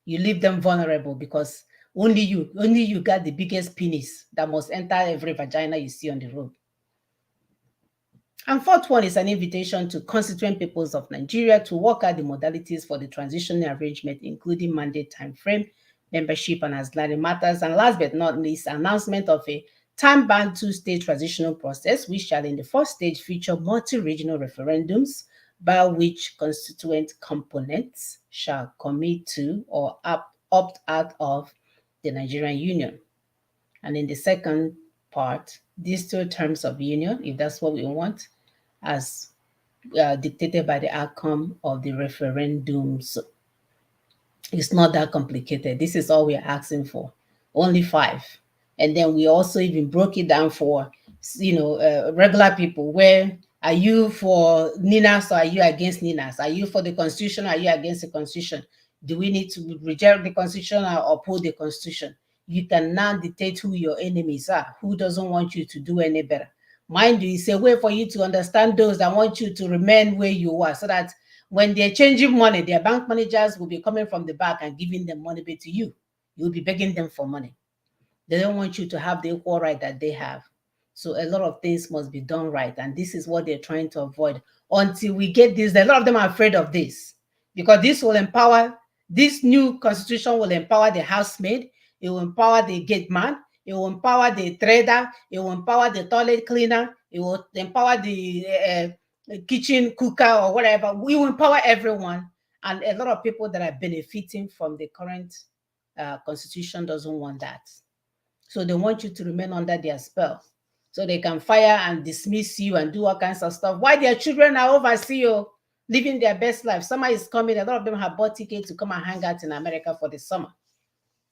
You leave them vulnerable because only you got the biggest penis that must enter every vagina you see on the road. And fourth one is an invitation to constituent peoples of Nigeria to work out the modalities for the transitional arrangement, including mandate time frame, membership and ancillary matters. And last but not least, announcement of a time-bound 2-stage transitional process, which shall in the first stage feature multi-regional referendums by which constituent components shall commit to or opt out of the Nigerian Union. And in the second part, these two terms of union, if that's what we want, as dictated by the outcome of the referendums. It's not that complicated. This is all we're asking for. Only five. And then we also even broke it down for, regular people. Where are you for Ninas or are you against Ninas? Are you for the Constitution or are you against the Constitution? Do we need to reject the Constitution or uphold the Constitution? You can now dictate who your enemies are, who doesn't want you to do any better. Mind you, it's a way for you to understand those that want you to remain where you are, so that when they're changing money, their bank managers will be coming from the back and giving them money back to you. You'll be begging them for money. They don't want you to have the equal right that they have. So a lot of things must be done right. And this is what they're trying to avoid. Until we get this, a lot of them are afraid of this, because this will empower, this new constitution will empower the housemaid, it will empower the gate man, it will empower the trader, it will empower the toilet cleaner, it will empower the kitchen cooker or whatever. We will empower everyone. And a lot of people that are benefiting from the current constitution doesn't want that. So they want you to remain under their spell, so they can fire and dismiss you and do all kinds of stuff. Why their children are overseas, living their best life. Summer is coming. A lot of them have bought tickets to come and hang out in America for the summer,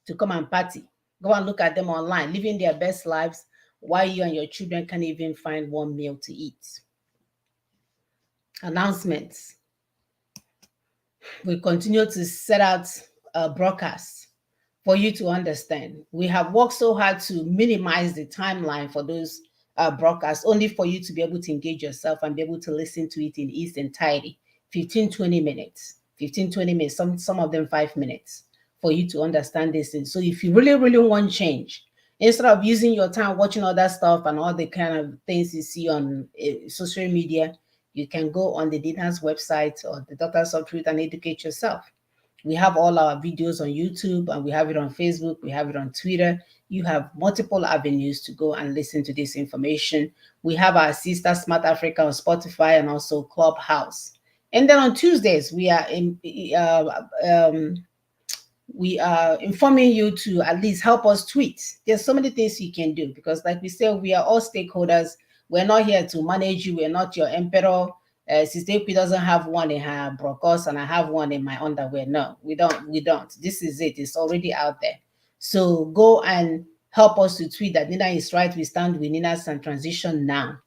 to come and party. Go and look at them online, living their best lives, while you and your children can't even find one meal to eat. Announcements. We continue to set out broadcasts for you to understand. We have worked so hard to minimize the timeline for those broadcasts, only for you to be able to engage yourself and be able to listen to it in its entirety. 15, 20 minutes, 15, 20 minutes, some of them 5 minutes, for you to understand this thing. So if you really, really want change, instead of using your time watching other stuff and all the kind of things you see on social media, you can go on the Dina's website or the Daughters of Truth and educate yourself. We have all our videos on YouTube, and we have it on Facebook, we have it on Twitter. You have multiple avenues to go and listen to this information. We have our sister Smart Africa on Spotify and also Clubhouse. And then on Tuesdays, we are informing you to at least help us tweet. There's so many things you can do, because like we said, we are all stakeholders. We're not here to manage you. We're not your emperor. Sister P doesn't have one in her brocos and I have one in my underwear. No, we don't. This is it. It's already out there. So go and help us to tweet that Nina is right. We stand with Nina's and transition now.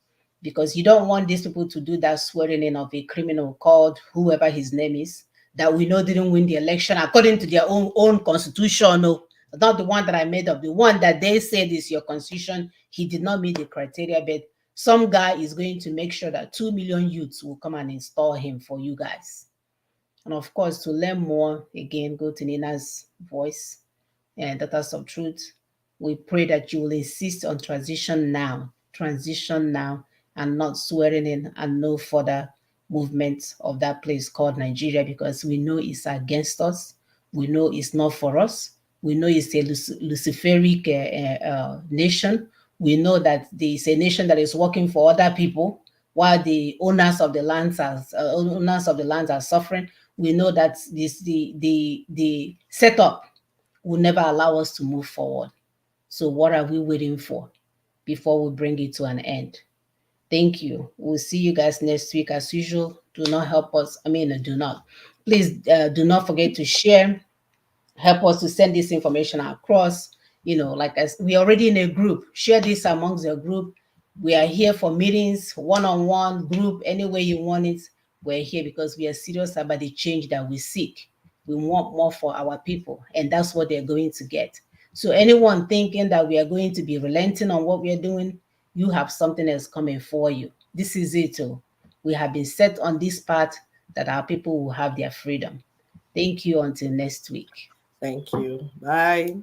Because you don't want these people to do that swearing in of a criminal called whoever his name is, that we know didn't win the election according to their own constitution. No, not the one that I made up, the one that they said is your constitution. He did not meet the criteria, but some guy is going to make sure that 2 million youths will come and install him for you guys. And of course, to learn more, again, go to Nina's voice and Daughters of Truth. We pray that you will insist on transition now, and not swearing in and no further movement of that place called Nigeria, because we know it's against us. We know it's not for us. We know it's a Luciferic nation. We know that it's a nation that is working for other people, while the owners of the lands are suffering. We know that the setup will never allow us to move forward. So what are we waiting for before we bring it to an end? Thank you. We'll see you guys next week as usual. Do not help us. Do not. Please do not forget to share. Help us to send this information across. Like we're already in a group. Share this amongst the group. We are here for meetings, one-on-one, group, any way you want it. We're here because we are serious about the change that we seek. We want more for our people, and that's what they're going to get. So anyone thinking that we are going to be relenting on what we are doing, you have something else coming for you. This is it. We have been set on this path that our people will have their freedom. Thank you until next week. Thank you. Bye.